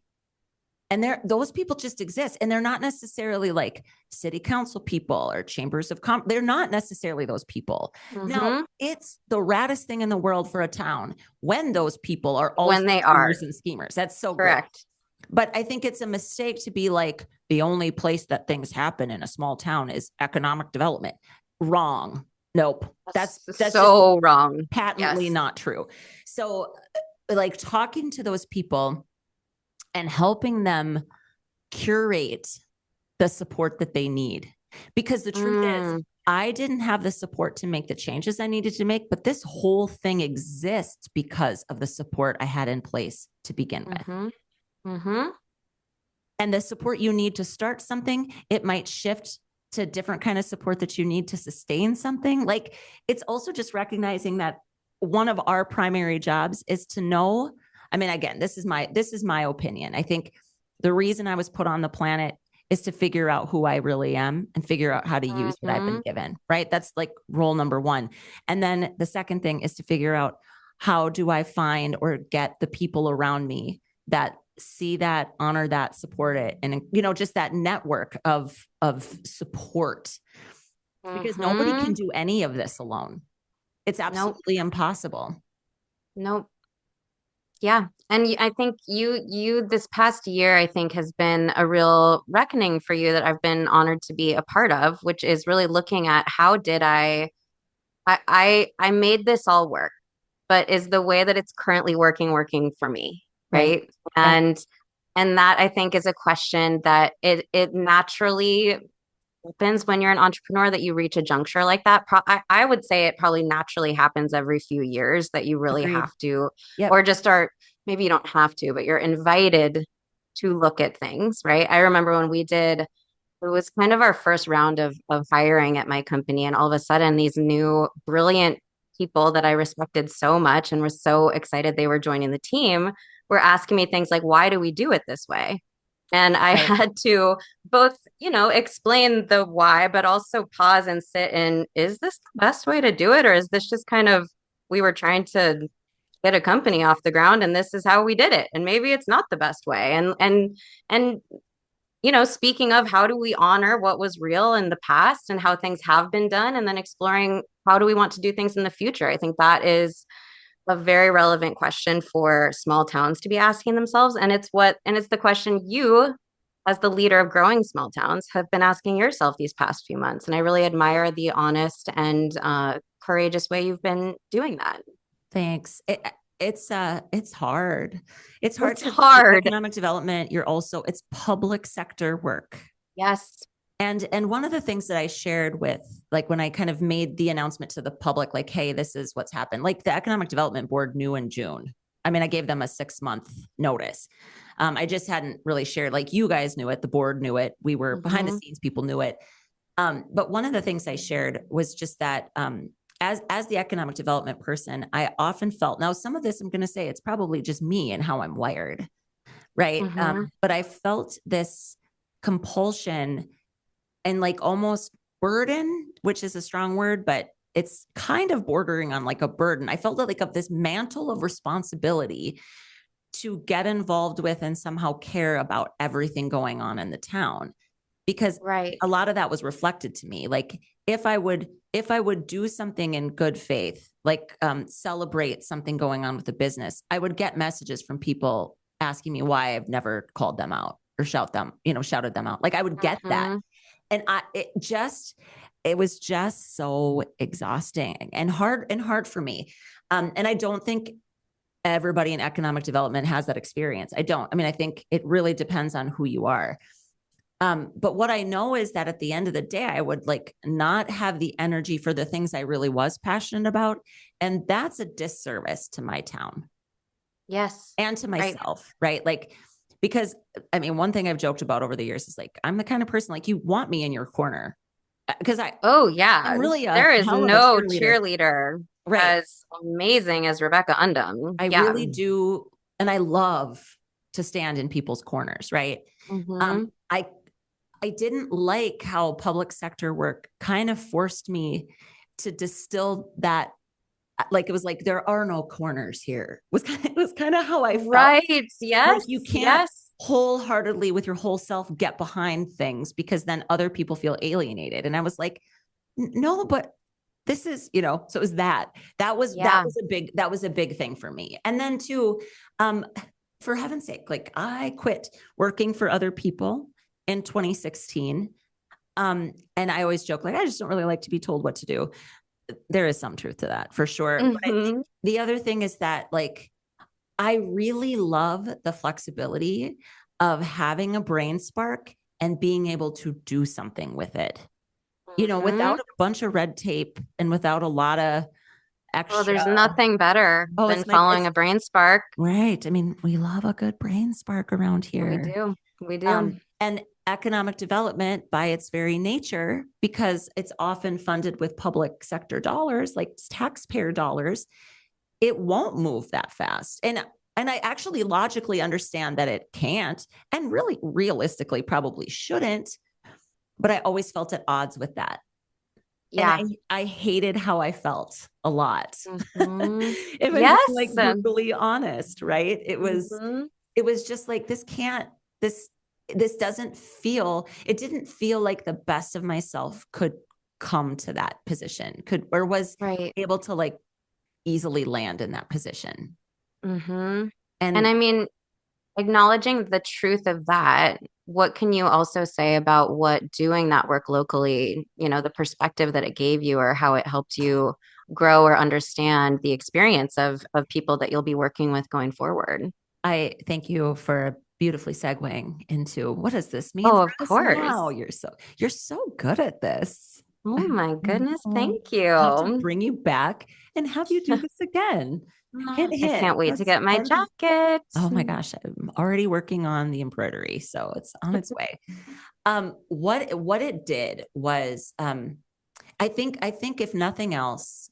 S1: and those people just exist. And they're not necessarily like city council people or chambers of commerce. They're not necessarily those people. Now,
S2: Hmm.
S1: it's the raddest thing in the world for a town when those people are
S2: When
S1: also
S2: they
S1: dreamers
S2: are.
S1: and schemers. That's so great.
S2: Correct.
S1: But I think it's a mistake to be like the only place that things happen in a small town is economic development. Wrong. Nope. That's just
S2: So wrong.
S1: patently
S2: Yes.
S1: not true. So, like talking to those people and helping them curate the support that they need. Because the truth is,
S2: Mm,
S1: I didn't have the support to make the changes I needed to make, but this whole thing exists because of the support I had in place to begin with.
S2: mm-hmm, mm-hmm.
S1: And the support you need to start something, it might shift to different kind of support that you need to sustain something. Like it's also just recognizing that one of our primary jobs is to know. I mean, again, this is my opinion. I think the reason I was put on the planet is to figure out who I really am and figure out how to use what I've
S2: Mm-hmm.
S1: been given, right? That's like role number one. And then the second thing is to figure out how do I find or get the people around me that see that, honor that, support it, and just that network of support because nobody
S2: Mm-hmm.
S1: can do any of this alone. It's
S2: Nope.
S1: absolutely impossible.
S2: Nope. Yeah. And I think you this past year, I think has been a real reckoning for you that I've been honored to be a part of, which is really looking at how did I made this all work, but is the way that it's currently working for me,
S1: Right.
S2: right?
S1: Right.
S2: And that I think is a question that it naturally happens when you're an entrepreneur that you reach a juncture like that. I would say it probably naturally happens every few years that you really
S1: Agreed.
S2: have to, or
S1: Yep.
S2: just start, maybe you don't have to, but you're invited to look at things, right? I remember when we did, it was kind of our first round of hiring at my company, and all of a sudden these new brilliant people that I respected so much and was so excited they were joining the team were asking me things like, why do we do it this way? And I
S1: Right.
S2: had to both, explain the why, but also pause and sit in, is this the best way to do it? Or is this just kind of, we were trying to get a company off the ground and this is how we did it. And maybe it's not the best way. And speaking of how do we honor what was real in the past and how things have been done, and then exploring how do we want to do things in the future? I think that is a very relevant question for small towns to be asking themselves. And it's the question you, as the leader of growing small towns, have been asking yourself these past few months. And I really admire the honest and courageous way you've been doing that.
S1: Thanks. It's hard. It's hard
S2: It's
S1: because
S2: hard.
S1: economic development, it's public sector work.
S2: Yes.
S1: And one of the things that I shared with, like, when I kind of made the announcement to the public, like, hey, this is what's happened. Like, the Economic Development Board knew in June. I mean, I gave them a 6-month notice. I just hadn't really shared, like, you guys knew it, the board knew it, we were behind the scenes, people knew it. But one of the things I shared was just that as the economic development person, I often felt, now some of this I'm going to say it's probably just me and how I'm wired, right? But I felt this compulsion and, like, almost burden, which is a strong word, but it's kind of bordering on like a burden. I felt like of this mantle of responsibility to get involved with and somehow care about everything going on in the town, because
S2: Right.
S1: a lot of that was reflected to me. Like, if I would do something in good faith, like celebrate something going on with the business, I would get messages from people asking me why I've never called them out or shouted them out. Like, I would get that. And it was just so exhausting and hard for me. And I don't think everybody in economic development has that experience. I don't. I mean, I think it really depends on who you are. But what I know is that at the end of the day, I would, like, not have the energy for the things I really was passionate about. And that's a disservice to my town
S2: Yes.
S1: and to
S2: Right.
S1: myself, right? Like, because I mean, one thing I've joked about over the years is, like, I'm the kind of person, like, you want me in your corner because
S2: Oh, yeah.
S1: I'm really a
S2: There is
S1: hell of a
S2: no
S1: cheerleader.
S2: cheerleader
S1: Right.
S2: as amazing as Rebecca Undum.
S1: I
S2: Yeah.
S1: really do. And I love to stand in people's corners. Right.
S2: Mm-hmm.
S1: I didn't like how public sector work kind of forced me to distill that. Like, it was like, there are no corners here. It was kind of how I felt.
S2: Right.
S1: Like,
S2: Yes.
S1: you can't
S2: Yes.
S1: wholeheartedly with your whole self get behind things because then other people feel alienated. And I was like, no, but this is, so it was that
S2: Yeah.
S1: was a big thing for me. And then too, for heaven's sake, like, I quit working for other people in 2016. And I always joke, like, I just don't really like to be told what to do. There is some truth to that for sure. But I think the other thing is that, like, I really love the flexibility of having a brain spark and being able to do something with it, without a bunch of red tape and without a lot of
S2: Well,
S1: extra.
S2: there's nothing better
S1: Oh,
S2: than following a brain spark.
S1: right. I mean, we love a good brain spark around
S2: We
S1: here.
S2: do. We do.
S1: And economic development, by its very nature, because it's often funded with public sector dollars, like taxpayer dollars, it won't move that fast. And I actually logically understand that it can't, and really realistically probably shouldn't, but I always felt at odds with that.
S2: Yeah.
S1: And I hated how I felt a lot. If I'm
S2: Yes.
S1: being, like, brutally honest, right? It was just like, this doesn't feel, it didn't feel like the best of myself could come to that position, or was
S2: Right.
S1: able to, like, easily land in that position.
S2: And
S1: And
S2: I mean, acknowledging the truth of that, what can you also say about what doing that work locally, the perspective that it gave you or how it helped you grow or understand the experience of people that you'll be working with going forward?
S1: I thank you for beautifully segueing into, what does this mean
S2: Oh,
S1: for
S2: of
S1: us
S2: course.
S1: now? You're so good at this.
S2: Oh my goodness, thank
S1: I'll have to
S2: you.
S1: bring you back and have you do this again. Hint,
S2: I
S1: hint.
S2: can't wait to
S1: That's
S2: get my
S1: part of
S2: jacket.
S1: Oh my gosh, I'm already working on the embroidery, so it's on its way. What it did was, I think if nothing else,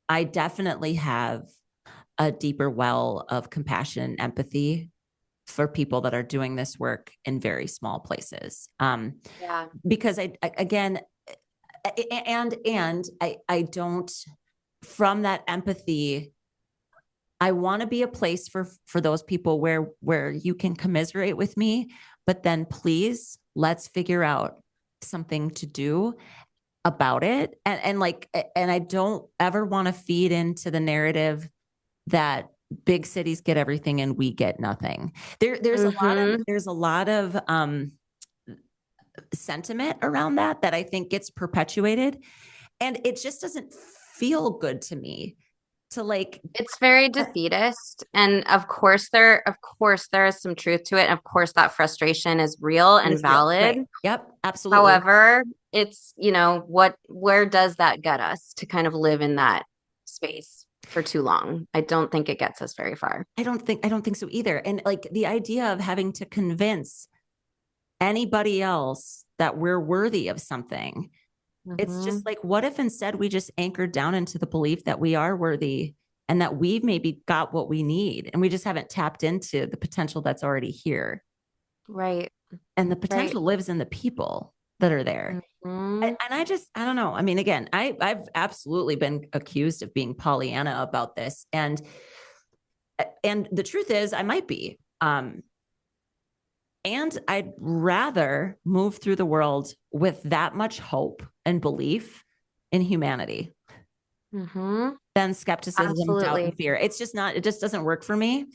S1: I definitely have a deeper well of compassion and empathy for people that are doing this work in very small places.
S2: Yeah.
S1: Because again, I don't, from that empathy, I want to be a place for those people where you can commiserate with me, but then please let's figure out something to do about it. And I don't ever want to feed into the narrative that big cities get everything and we get nothing.
S2: Mm-hmm.
S1: There's a lot of sentiment around that I think gets perpetuated, and it just doesn't feel good to me to like.
S2: It's very defeatist. And of course there is some truth to it. And of course that frustration is real
S1: It
S2: and
S1: is real,
S2: valid.
S1: right? Yep, absolutely.
S2: However, it's, where does that get us to kind of live in that space for too long? I don't think it gets us very far.
S1: I don't think so either. And like the idea of having to convince anybody else that we're worthy of something. It's
S2: Mm-hmm.
S1: just like, what if instead we just anchored down into the belief that we are worthy and that we've maybe got what we need and we just haven't tapped into the potential that's already here.
S2: Right,
S1: And the
S2: right.
S1: potential lives in the people that are there.
S2: Mm-hmm.
S1: And I don't know. I mean, again, I've absolutely been accused of being Pollyanna about this. And the truth is I might be. And I'd rather move through the world with that much hope and belief in humanity
S2: Mm-hmm.
S1: than skepticism, doubt,
S2: Absolutely.
S1: and fear. It's just not, it just doesn't work for me.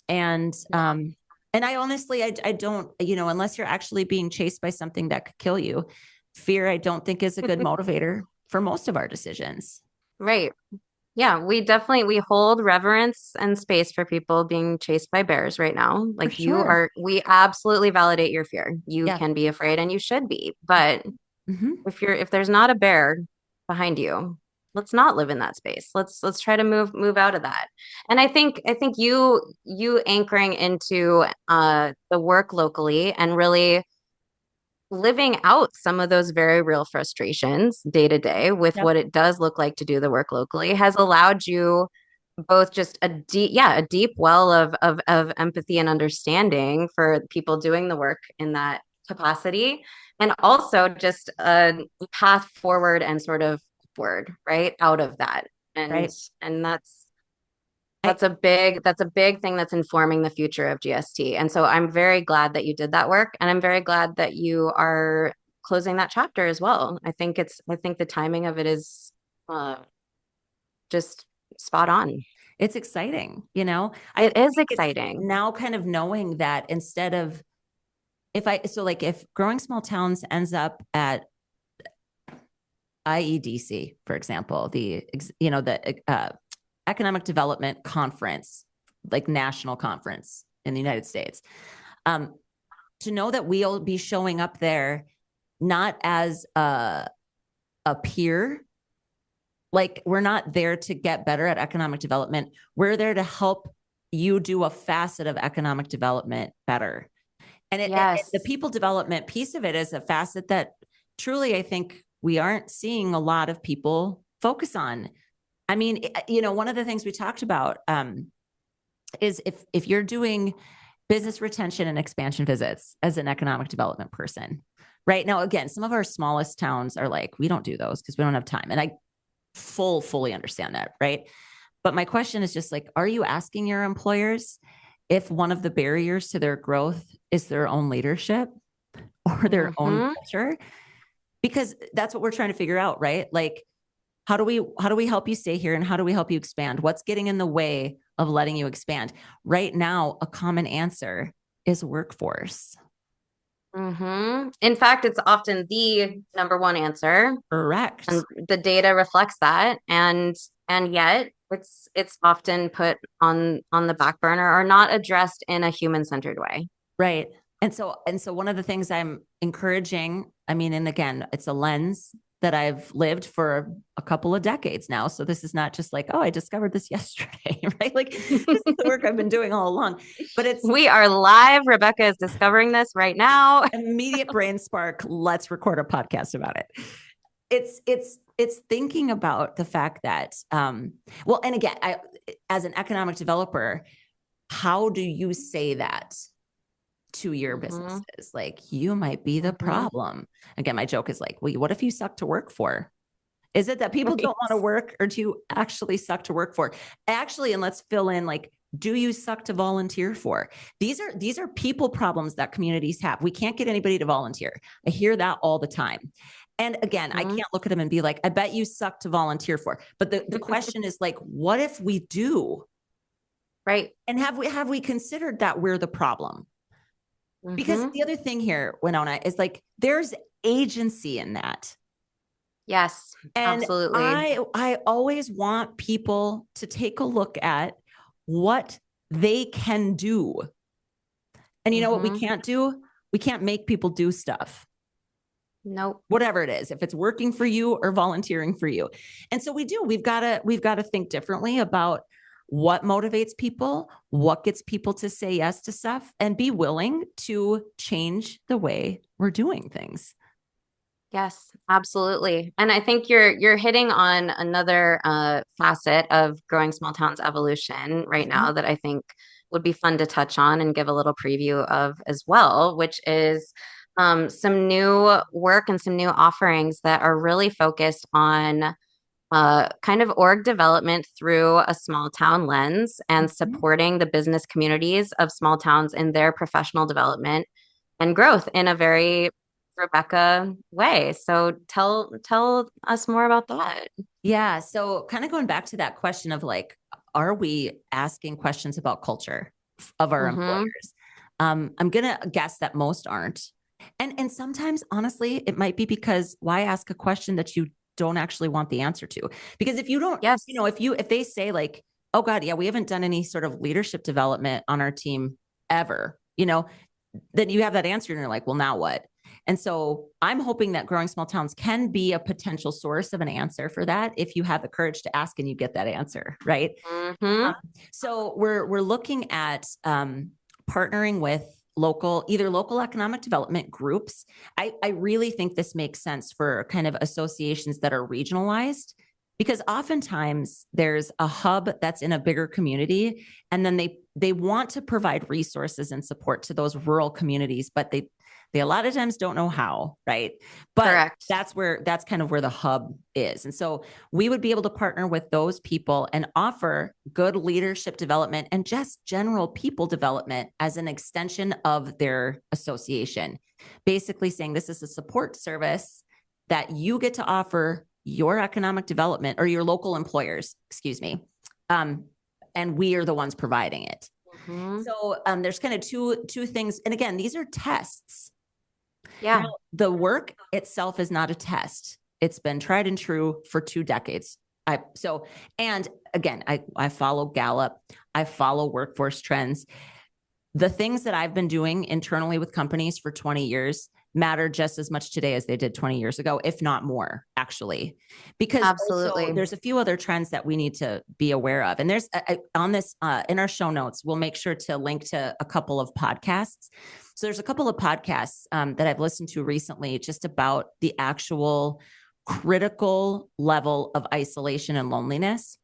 S1: And I honestly, I don't, unless you're actually being chased by something that could kill you, fear, I don't think is a good motivator for most of our decisions.
S2: Right. Yeah, we hold reverence and space for people being chased by bears right now.
S1: For
S2: Like
S1: sure.
S2: we absolutely validate your fear. You
S1: Yeah.
S2: can be afraid and you should be. But
S1: Mm-hmm.
S2: if there's not a bear behind you, let's not live in that space. Let's try to move out of that. And I think you anchoring into the work locally and really living out some of those very real frustrations day to day with
S1: Yep.
S2: what it does look like to do the work locally has allowed you both just a deep well of empathy and understanding for people doing the work in that capacity, and also just a path forward and sort of upward, right, out of that. and
S1: Right.
S2: and
S1: I,
S2: that's a big thing that's informing the future of GST. And so I'm very glad that you did that work, and I'm very glad that you are closing that chapter as well. I think the timing of it is uh, just spot on.
S1: it's exciting, I
S2: It is
S1: think it's
S2: exciting.
S1: now kind of knowing that instead of, if growing small towns ends up at IEDC, for example, the Economic Development Conference, like national conference in the United States, um, to know that we'll be showing up there not as a peer, like we're not there to get better at economic development. We're there to help you do a facet of economic development better. And the
S2: Yes.
S1: people development piece of it is a facet that truly I think we aren't seeing a lot of people focus on. I mean, one of the things we talked about is if you're doing business retention and expansion visits as an economic development person, right now, again, some of our smallest towns are like, we don't do those because we don't have time. And I fully understand that, right? But my question is just like, are you asking your employers if one of the barriers to their growth is their own leadership or their own
S2: Hmm.
S1: culture? Because that's what we're trying to figure out, right? Like, how do we help you stay here and how do we help you expand? What's getting in the way of letting you expand? Right now, a common answer is workforce.
S2: In fact, it's often the number one answer, and
S1: Correct.
S2: the data reflects that. And yet it's often put on the back burner or not addressed in a human-centered way.
S1: Right. And so one of the things I'm encouraging, I mean, and again, it's a lens that I've lived for a couple of decades now. So this is not just like, oh, I discovered this yesterday, right? Like this is the work I've been doing all along. But it's
S2: We are live. Rebecca is discovering this right now.
S1: immediate brain spark. Let's record a podcast about it. It's it's thinking about the fact that, well, and again, as an economic developer, how do you say that to your businesses? Like, you might be the problem. Again, my joke is like, well, what if you suck to work for? Is it that people don't want to work, or do you actually suck to work for? Actually, and let's fill in, like, do you suck to volunteer for? These are people problems that communities have. We can't get anybody to volunteer. I hear that all the time. And again, I can't look at them and be like, I bet you suck to volunteer for. But the question is like, what if we do?
S2: Right.
S1: And have we considered that we're the problem? Because the other thing here, Winona, is like, there's agency in that.
S2: Yes,
S1: And
S2: absolutely.
S1: I always want people to take a look at what they can do. And you know what we can't do? We can't make people do stuff.
S2: Nope.
S1: Whatever it is, if it's working for you or volunteering for you. And so we've got to think differently about what motivates people, what gets people to say yes to stuff, and be willing to change the way we're doing things.
S2: Yes, absolutely. And I think you're hitting on another facet of growing small towns evolution right now that I think would be fun to touch on and give a little preview of as well, which is some new work and some new offerings that are really focused on kind of org development through a small town lens and supporting the business communities of small towns in their professional development and growth in a very Rebecca way. So tell us more about that.
S1: Yeah. So kind of going back to that question of like, are we asking questions about culture of our employers? I'm gonna guess that most aren't. And sometimes honestly, it might be because why ask a question that you don't actually want the answer to? Because if you don't, if they say like, oh God, yeah, we haven't done any sort of leadership development on our team ever, then you have that answer and you're like, well, now what? And so I'm hoping that growing small towns can be a potential source of an answer for that if you have the courage to ask and you get that answer, right? So we're looking at partnering with either local economic development groups. I really think this makes sense for kind of associations that are regionalized, because oftentimes there's a hub that's in a bigger community, and then they want to provide resources and support to those rural communities, but they a lot of times don't know how, right? But
S2: Correct.
S1: that's kind of where the hub is. And so we would be able to partner with those people and offer good leadership development and just general people development as an extension of their association. Basically saying this is a support service that you get to offer your economic development or your local employers, excuse me. And we are the ones providing it. So there's kind of two things. And again, these are tests.
S2: Yeah.
S1: Now, the work itself is not a test. It's been tried and true for 2 decades. And again, I follow Gallup. I follow workforce trends. The things that I've been doing internally with companies for 20 years matter just as much today as they did 20 years ago, if not more, actually. Because also, there's a few other trends that we need to be aware of. And there's on this, in our show notes, we'll make sure to link to a couple of podcasts. So there's a couple of podcasts that I've listened to recently just about the actual critical level of isolation and loneliness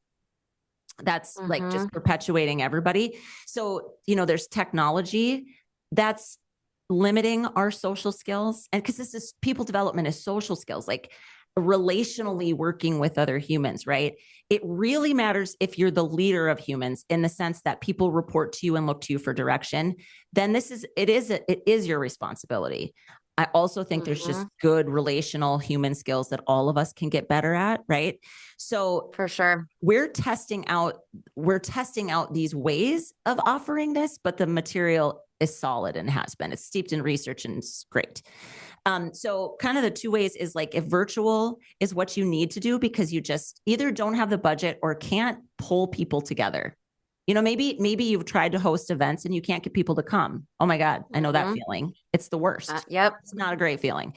S1: that's like just perpetuating everybody. So, there's technology that's limiting our social skills. And because this is people development is social skills, like relationally working with other humans, right? It really matters if you're the leader of humans in the sense that people report to you and look to you for direction. Then it is your responsibility. I also think there's just good relational human skills that all of us can get better at, right? So
S2: for sure,
S1: we're testing out these ways of offering this, but the material is solid and has been. It's steeped in research and it's great. So kind of the 2 ways is like, if virtual is what you need to do because you just either don't have the budget or can't pull people together. Maybe you've tried to host events and you can't get people to come. Oh my God, I know that feeling. It's the worst.
S2: Yep.
S1: It's not a great feeling.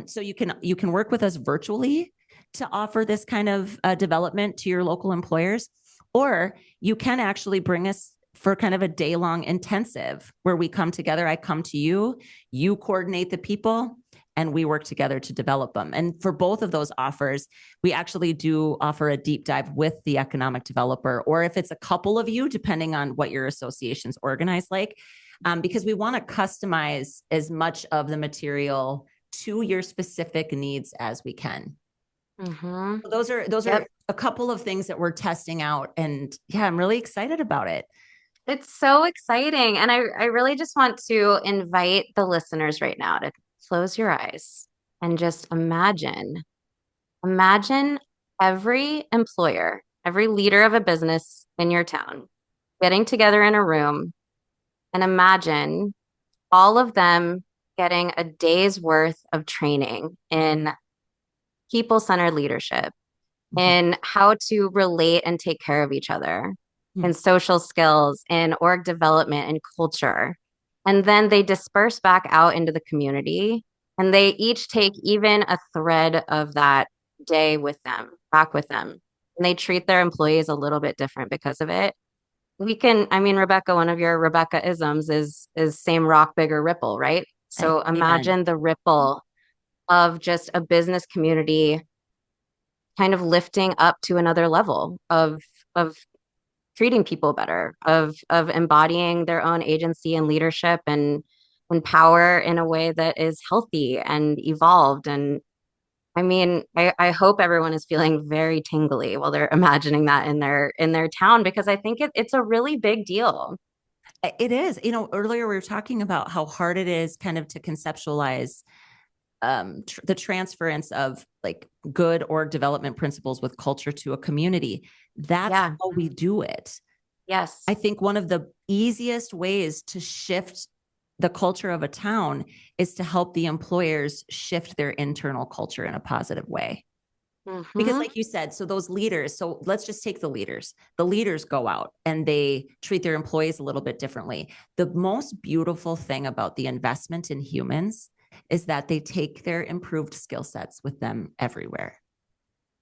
S1: So you can work with us virtually to offer this kind of development to your local employers, or you can actually bring us for kind of a day-long intensive where we come together. I come to you, you coordinate the people, and we work together to develop them. And for both of those offers, we actually do offer a deep dive with the economic developer, or if it's a couple of you, depending on what your association's organized like, because we want to customize as much of the material to your specific needs as we can.
S2: Mm-hmm.
S1: Those are a couple of things that we're testing out, and yeah, I'm really excited about it.
S2: It's so exciting. And I really just want to invite the listeners right now to close your eyes and just imagine every employer, every leader of a business in your town getting together in a room and imagine all of them getting a day's worth of training in people-centered leadership,
S1: Mhm.
S2: in how to relate and take care of each other, in
S1: Mhm.
S2: social skills, in org development and culture. And then they disperse back out into the community and they each take even a thread of that day with them, back with them. And they treat their employees a little bit different because of it. We can, I mean, Rebecca, one of your Rebecca isms is same rock, bigger ripple, right? So
S1: Amen.
S2: imagine the ripple of just a business community kind of lifting up to another level of treating people better, of embodying their own agency and leadership and power in a way that is healthy and evolved. And I mean, I hope everyone is feeling very tingly while they're imagining that in their town, because I think it's a really big deal.
S1: It is. You know, earlier we were talking about how hard it is kind of to conceptualize the transference of like good org development principles with culture to a community. That's
S2: Yeah.
S1: how we do it. I
S2: Yes.
S1: think one of the easiest ways to shift the culture of a town is to help the employers shift their internal culture in a positive way. Because,
S2: Mm-hmm.
S1: like you said, so those leaders, so let's just take the leaders. The leaders go out and they treat their employees a little bit differently. The most beautiful thing about the investment in humans is that they take their improved skill sets with them everywhere.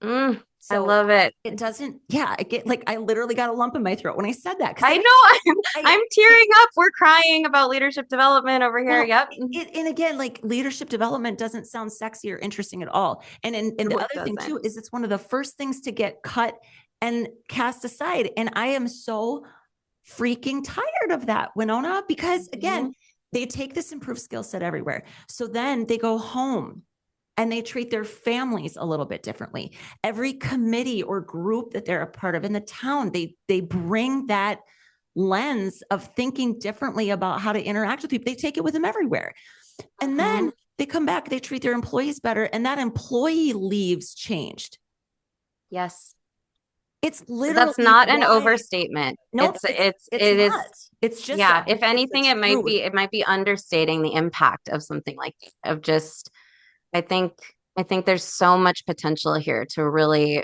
S2: I
S1: So
S2: love it.
S1: it doesn't, yeah, I get like, I literally got a lump in my throat when I said that because
S2: I know I'm
S1: it,
S2: tearing up. We're crying about leadership development over here.
S1: well,
S2: Yep.
S1: and again, like leadership development doesn't sound sexy or interesting at all. And the
S2: No, it
S1: other thing
S2: doesn't.
S1: too is it's one of the first things to get cut and cast aside. And I am so freaking tired of that, Winona, because again,
S2: Mhm.
S1: they take this improved skill set everywhere. So then they go home and they treat their families a little bit differently. Every committee or group that they're a part of in the town, they bring that lens of thinking differently about how to interact with people. They take it with them everywhere. And then
S2: Mhm.
S1: they come back, they treat their employees better, and that employee leaves changed.
S2: Yes.
S1: It's
S2: That's
S1: literally
S2: not an
S1: why.
S2: overstatement.
S1: Nope, it's
S2: It is,
S1: not. It's just
S2: yeah, if
S1: it's the
S2: anything,
S1: truth.
S2: it might be understating the impact of something like that, of just I think I think there's so much potential here to really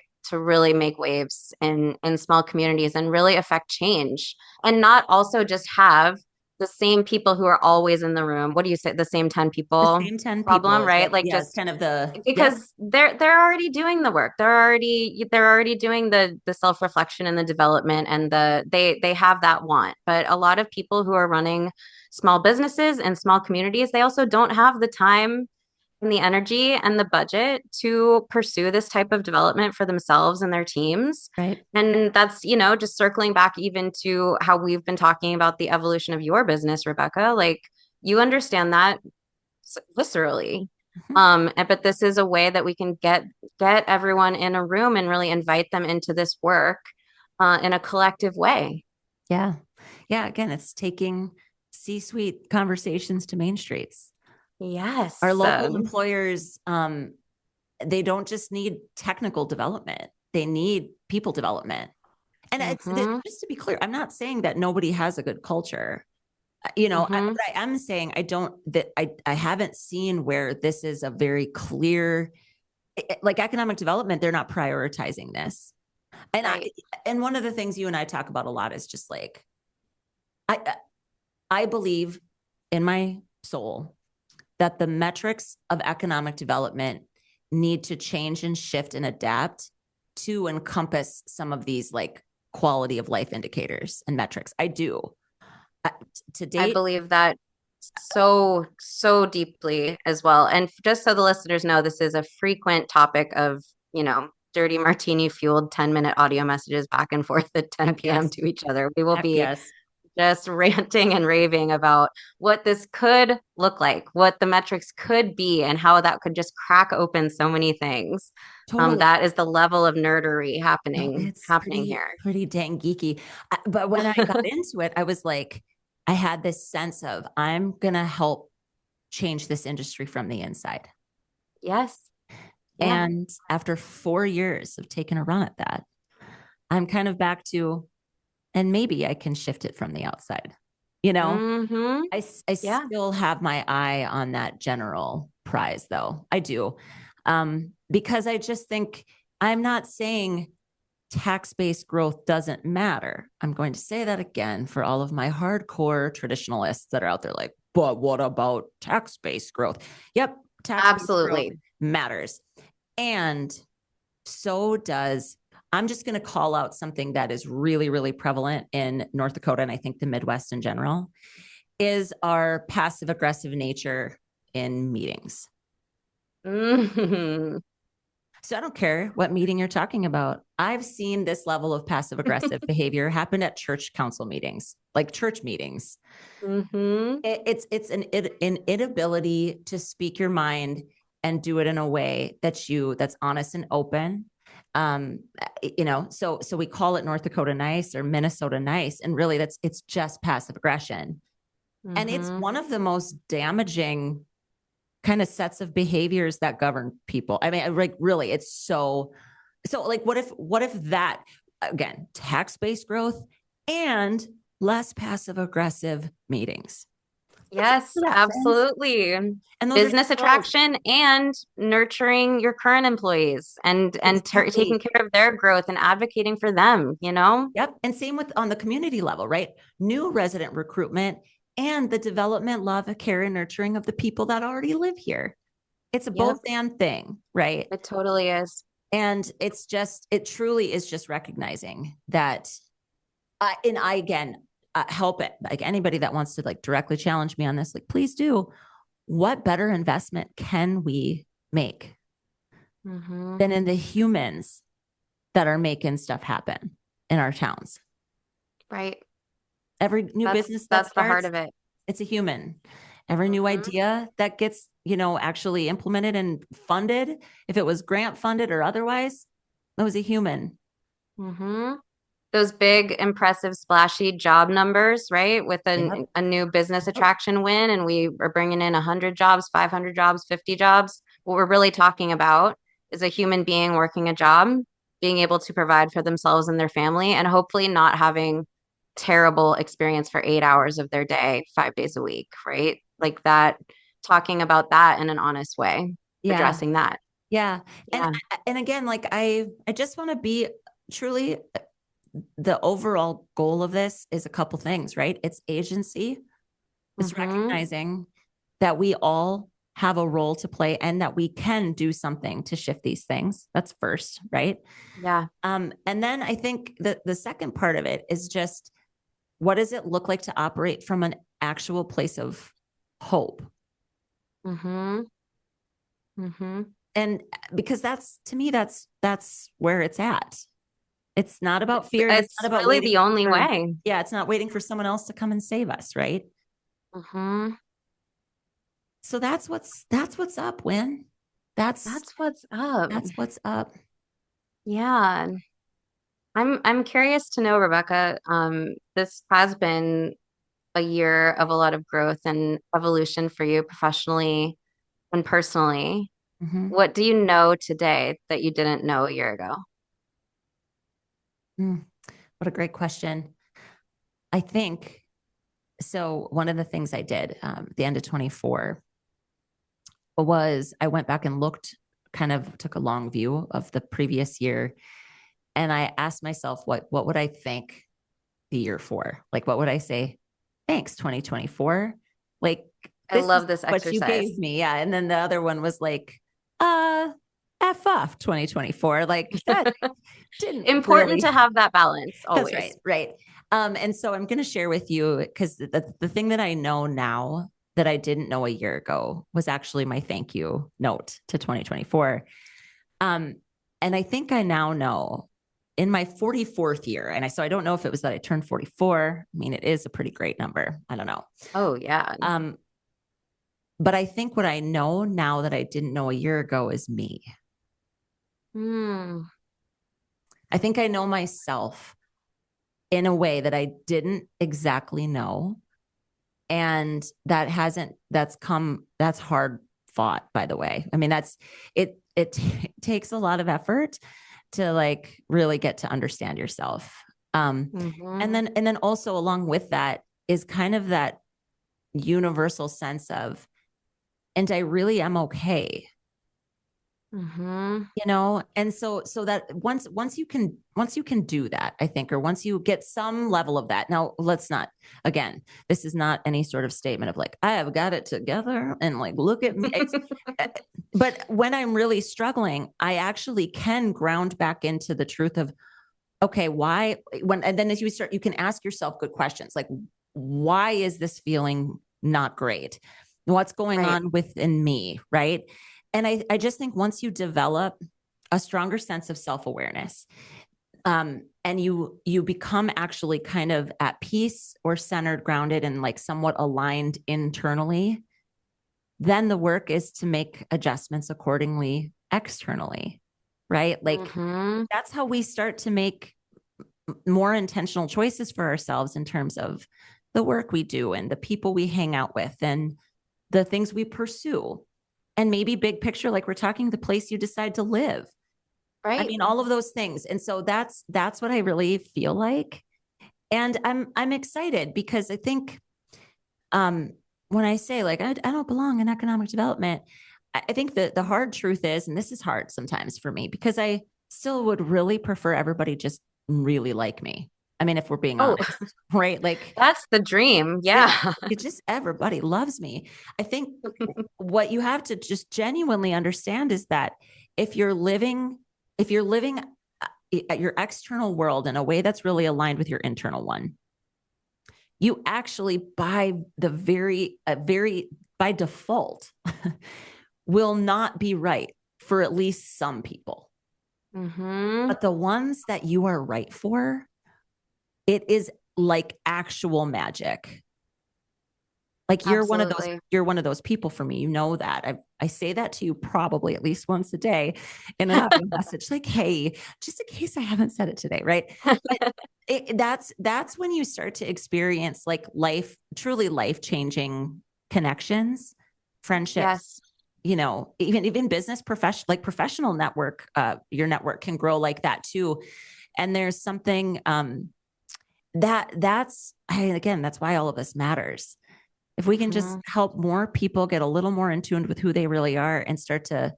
S2: make waves in small communities and really affect change, and not also just have the same people who are always in the room. What do you say? The same 10
S1: The
S2: people
S1: same 10 people
S2: problem,
S1: is
S2: right?
S1: what,
S2: Like
S1: yeah, it's
S2: just
S1: kind of the, yep.
S2: because they're already doing the work. They're already doing the self-reflection and the development and they have that want. But a lot of people who are running small businesses and small communities, they also don't have the time and the energy and the budget to pursue this type of development for themselves and their teams.
S1: Right.
S2: And that's, you know, just circling back even to how we've been talking about the evolution of your business, Rebecca, like you understand that viscerally.
S1: Mhm.
S2: But this is a way that we can get everyone in a room and really invite them into this work in a collective way.
S1: Yeah. Yeah. Again, it's taking C-suite conversations to main streets. Our
S2: Yes.
S1: local employers, they don't just need technical development, they need people development. And
S2: Mhm.
S1: just to be clear, I'm not saying that nobody has a good culture. You know,
S2: Mhm.
S1: but I am saying I haven't seen where this is a very clear, like economic development, they're not prioritizing this. And
S2: Right.
S1: and one of the things you and I talk about a lot is just like, I, I believe in my soul that the metrics of economic development need to change and shift and adapt to encompass some of these like quality of life indicators and metrics. I do. Uh, to
S2: I
S1: date,
S2: believe that so deeply as well. And just so the listeners know, this is a frequent topic of, dirty martini fueled 10-minute audio messages back and forth at 10 p.m.
S1: Yes.
S2: to each other. We will
S1: Heck
S2: be
S1: yes.
S2: just ranting and raving about what this could look like, what the metrics could be, and how that could just crack open so many things.
S1: Totally.
S2: That is the level of nerdery
S1: No,
S2: happening
S1: it's
S2: happening
S1: pretty,
S2: here.
S1: pretty dang geeky. But when I got into it, I was like, I had this sense of I'm going to help change this industry from the inside.
S2: Yes. Yeah.
S1: And after 4 years of taking a run at that, I'm kind of back to, and maybe I can shift it from the outside. You know,
S2: Mm-hmm.
S1: I
S2: Yeah.
S1: still have my eye on that general prize, though. I do. Because I just think I'm not saying tax-based growth doesn't matter. I'm going to say that again for all of my hardcore traditionalists that are out there like, but what about tax-based growth? Yep, tax-based growth
S2: Absolutely.
S1: matters. And so does, I'm just going to call out something that is really, really prevalent in North Dakota, and I think the Midwest in general, is our passive aggressive nature in meetings.
S2: Mm-hmm.
S1: So I don't care what meeting you're talking about. I've seen this level of passive aggressive behavior happen at church council meetings, like church meetings.
S2: Mm-hmm.
S1: It's an inability to speak your mind and do it in a way that's honest and open. So we call it North Dakota nice or Minnesota nice, and really it's just passive aggression. And it's
S2: Mm-hmm.
S1: one of the most damaging kind of sets of behaviors that govern people. I mean, like really, it's so like what if that, again, tax-based growth and less passive aggressive meetings. What's up
S2: Yes,
S1: for that, friends?
S2: absolutely.
S1: And those are
S2: Business
S1: pros.
S2: attraction and nurturing your current employees and taking
S1: Exactly.
S2: care of their growth and advocating for them, you know?
S1: Yep. And same with on the community level, right? New resident recruitment and the development, love, care, and nurturing of the people that already live here. It's a both
S2: Yep,
S1: and thing, right?
S2: it totally is.
S1: And it truly is just recognizing that. And I again help it. Like anybody that wants to like directly challenge me on this, like please do. What better investment can we make
S2: Mm-hmm.
S1: than in the humans that are making stuff happen in our towns?
S2: Right.
S1: Every new
S2: That's
S1: business that
S2: that's the heart
S1: starts,
S2: of it.
S1: it's a human. Every new
S2: Mm-hmm.
S1: idea that gets, actually implemented and funded, if it was grant funded or otherwise, that was a human.
S2: Mm-hmm. Those big, impressive, splashy job numbers, right? With
S1: Yep.
S2: a new business
S1: Yep.
S2: attraction win, and we are bringing in 100 jobs, 500 jobs, 50 jobs. What we're really talking about is a human being working a job, being able to provide for themselves and their family, and hopefully not having terrible experience for 8 hours of their day, 5 days a week, right? Like that, talking about that in an honest way,
S1: Yeah.
S2: addressing that.
S1: Yeah. And
S2: Yeah.
S1: and again, like I just want to be truly, the overall goal of this is a couple things, right? It's agency. It's
S2: Mm-hmm.
S1: recognizing that we all have a role to play and that we can do something to shift these things. That's first, right?
S2: Yeah.
S1: And then I think that the second part of it is just what does it look like to operate from an actual place of hope?
S2: Mm-hmm. Mm-hmm.
S1: And because that's, to me, that's where it's at. It's not about fear and it's
S2: It's
S1: not about
S2: really
S1: waiting
S2: the only
S1: for,
S2: way.
S1: yeah, it's not waiting for someone else to come and save us, right?
S2: Hmm.
S1: So that's what's up, Win. That's
S2: That's what's up.
S1: that's what's up.
S2: Yeah. I'm curious to know, Rebecca. This has been a year of a lot of growth and evolution for you professionally and personally.
S1: Mm-hmm.
S2: What do you know today that you didn't know a year ago?
S1: Mm, what a great question. I think so. One of the things I did at the end of 24 was I went back and looked, kind of took a long view of the previous year, and I asked myself, what would I thank the year for? Like, what would I say? Thanks, 2024. Like,
S2: I
S1: this is
S2: love this
S1: what you
S2: exercise.
S1: gave me. Yeah. And then the other one was like, uh, F off 2024. Like that didn't
S2: Important
S1: really.
S2: to have that balance
S1: That's right.
S2: always.
S1: Right. And so I'm going to share with you because the thing that I know now that I didn't know a year ago was actually my thank you note to 2024. Um, and I think I now know in my 44th year, so I don't know if it was that I turned 44. I mean, it is a pretty great number. I don't know.
S2: Oh, yeah.
S1: But I think what I know now that I didn't know a year ago is me.
S2: Hmm.
S1: I think I know myself in a way that I didn't exactly know. And that's hard fought, by the way. I mean, it takes a lot of effort to like really get to understand yourself. And then also along with that is kind of that universal sense of, and I really am okay. And so that once you can do that, I think, or once you get some level of that. Now, let's not, again, this is not any sort of statement of like I have got it together and like look at me. But when I'm really struggling, I actually can ground back into the truth of, okay, why, and then as you start, you can ask yourself good questions like, why is this feeling not great? What's going
S2: Right.
S1: on within me, right? And I just think once you develop a stronger sense of self-awareness, and you become actually kind of at peace or centered, grounded, and like somewhat aligned internally, then the work is to make adjustments accordingly externally, right? Like that's how we start to make more intentional choices for ourselves in terms of the work we do and the people we hang out with and the things we pursue. And maybe big picture, like we're talking, the place you decide to live. I
S2: Right.
S1: mean, all of those things. And so that's what I really feel like. And I'm excited because I think when I say like I don't belong in economic development, I think that the hard truth is, and this is hard sometimes for me, because I still would really prefer everybody just really like me. I mean, if we're being
S2: Oh,
S1: honest, right? Like
S2: that's the dream. Yeah.
S1: it just everybody loves me. I think what you have to just genuinely understand is that if you're living if you're living at your external world in a way that's really aligned with your internal one, you actually very by default will not be right for at least some people. But the ones that you are right for, it is like actual magic. Like
S2: Absolutely.
S1: you're one of those people for me. You know that. I say that to you probably at least once a day in another message, like, hey, just in case I haven't said it today, right? But that's when you start to experience like truly life-changing connections, friendships,
S2: Yes.
S1: even business professional network, your network can grow like that too. And there's something again, that's why all of this matters. If we can just help more people get a little more in tune with who they really are and start to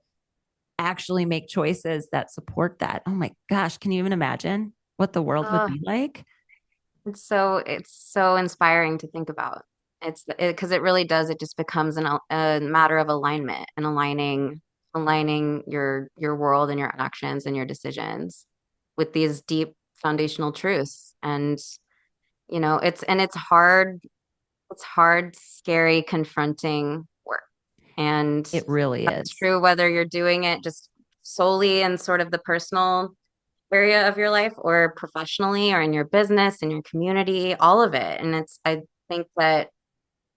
S1: actually make choices that support that. Oh my gosh, can you even imagine what the world would
S2: Uh,
S1: be like?
S2: it's so inspiring to think about. It's because it really does. It just becomes a matter of alignment and aligning your world and your actions and your decisions with these deep foundational truths. And it's hard, scary, confronting work. And
S1: It really
S2: that's
S1: is.
S2: true whether you're doing it just solely in sort of the personal area of your life or professionally or in your business, in your community, all of it. And I think that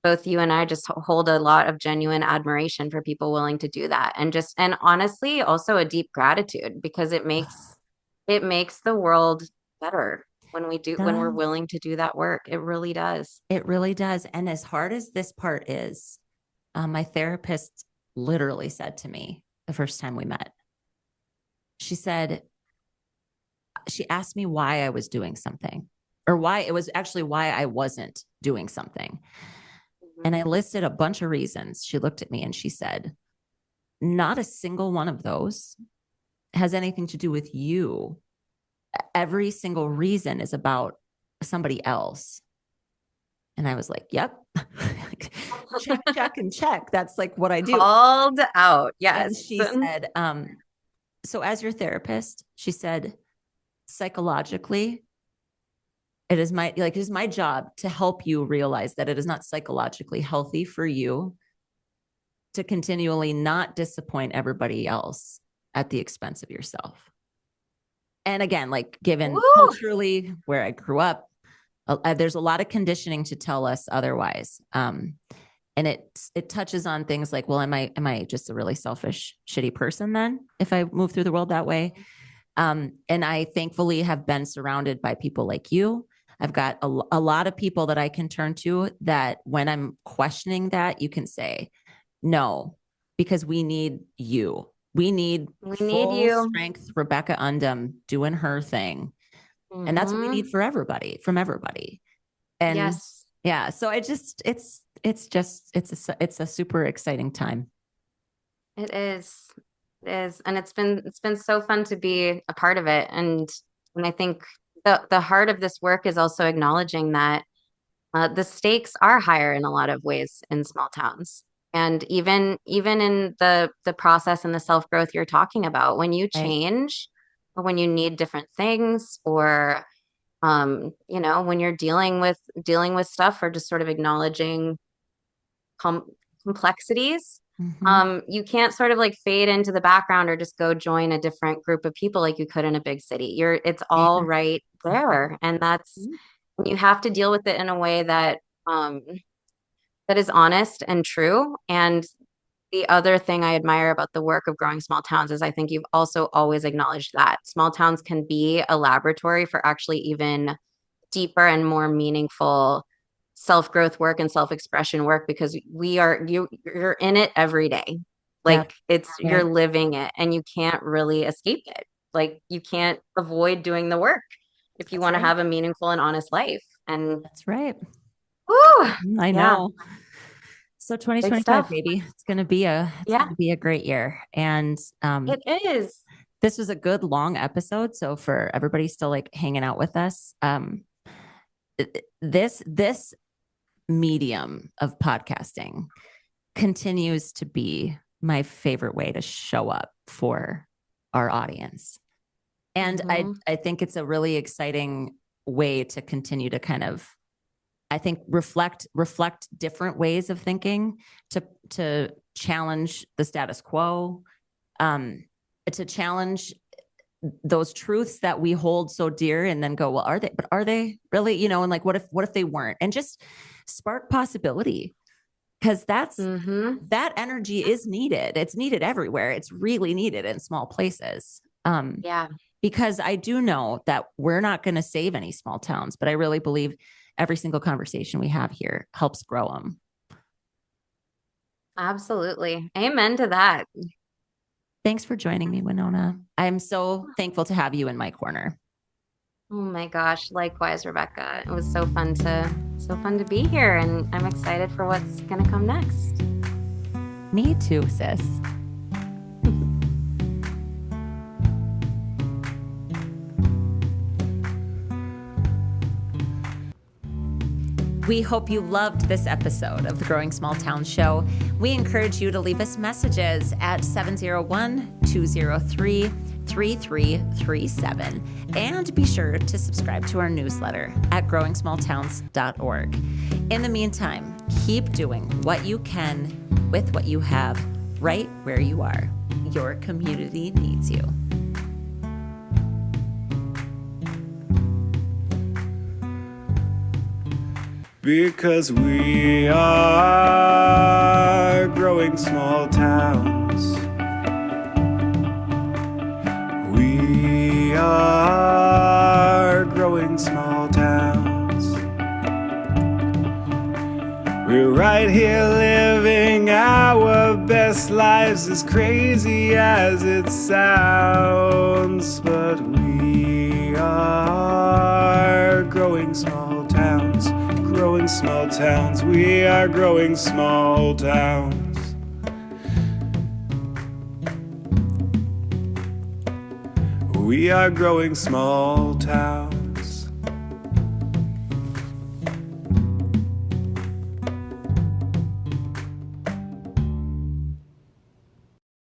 S2: both you and I just hold a lot of genuine admiration for people willing to do that. And honestly, also a deep gratitude because it makes the world better when we're
S1: Does.
S2: willing to do that work. It really does.
S1: It really does. And as hard as this part is, my therapist literally said to me the first time we met, she said, she asked me why I was doing something or why it was actually why I wasn't doing something. And I listed a bunch of reasons. She looked at me and she said, not a single one of those has anything to do with you. Every single reason is about somebody else. And I was like, yep. Check, check, and check. That's like what I do.
S2: Called out.
S1: And
S2: Yes.
S1: she said, so as your therapist, she said, psychologically, it is my job to help you realize that it is not psychologically healthy for you to continually not disappoint everybody else at the expense of yourself. And again, like given
S2: Woo!
S1: culturally where I grew up, there's a lot of conditioning to tell us otherwise. And it touches on things like, well, am I just a really selfish, shitty person then if I move through the world that way? And I thankfully have been surrounded by people like you. I've got a lot of people that I can turn to that when I'm questioning that, you can say, no, because we need you. We need full
S2: you.
S1: strength Rebecca Undum doing her thing.
S2: Mm-hmm.
S1: And that's what we need for everybody, from everybody. And
S2: yes.
S1: Yeah, so it's a super exciting time.
S2: It is. It is. And it's been so fun to be a part of it. And I think the heart of this work is also acknowledging that the stakes are higher in a lot of ways in small towns. And even in the process and the self-growth you're talking about, when you
S1: Right.
S2: change or when you need different things or when you're dealing with stuff or just sort of acknowledging com complexities,
S1: Mm-hmm.
S2: you can't sort of like fade into the background or just go join a different group of people like you could in a big city. It's all
S1: Amen.
S2: right there, and you have to deal with it in a way um, that is honest and true. And the other thing I admire about the work of growing small towns is I think you've also always acknowledged that small towns can be a laboratory for actually even deeper and more meaningful self-growth work and self-expression work because you're in it every day.
S1: Yeah.
S2: Like you're
S1: Right.
S2: living it and you can't really escape it. Like you can't avoid doing the work if you
S1: That's
S2: want to
S1: right.
S2: have a meaningful and honest life. And
S1: That's right.
S2: whew,
S1: I
S2: yeah,
S1: know. So
S2: big
S1: 2025,
S2: stuff.
S1: baby, it's
S2: Yeah,
S1: gonna be a great year. And
S2: it is.
S1: this was a good long episode. So for everybody still like hanging out with us, this medium of podcasting continues to be my favorite way to show up for our audience. And
S2: Mhm.
S1: I think it's a really exciting way to continue to kind of, I think, reflect different ways of thinking, to challenge the status quo, um, to challenge those truths that we hold so dear, and then go, well, are they really, and like, what if they weren't, and just spark possibility, because
S2: Mhm.
S1: that energy is needed. It's needed everywhere. It's really needed in small places.
S2: Yeah,
S1: Because I do know that we're not going to save any small towns, but I really believe every single conversation we have here helps grow them.
S2: absolutely. Amen to that.
S1: Thanks for joining me, Winona. I'm so thankful to have you in my corner.
S2: Oh my gosh, likewise, Rebecca. It was so fun to be here, and I'm excited for what's gonna come next.
S1: Me too, sis. We hope you loved this episode of the Growing Small Town Show. We encourage you to leave us messages at 701-203-3337. And be sure to subscribe to our newsletter at growingsmalltowns.org. In the meantime, keep doing what you can with what you have right where you are. Your community needs you.
S3: Because we are growing small towns. We are growing small towns. We're right here living our best lives, as crazy as it sounds. But we are growing small towns. Growing small towns, we are growing small towns. We are growing small towns.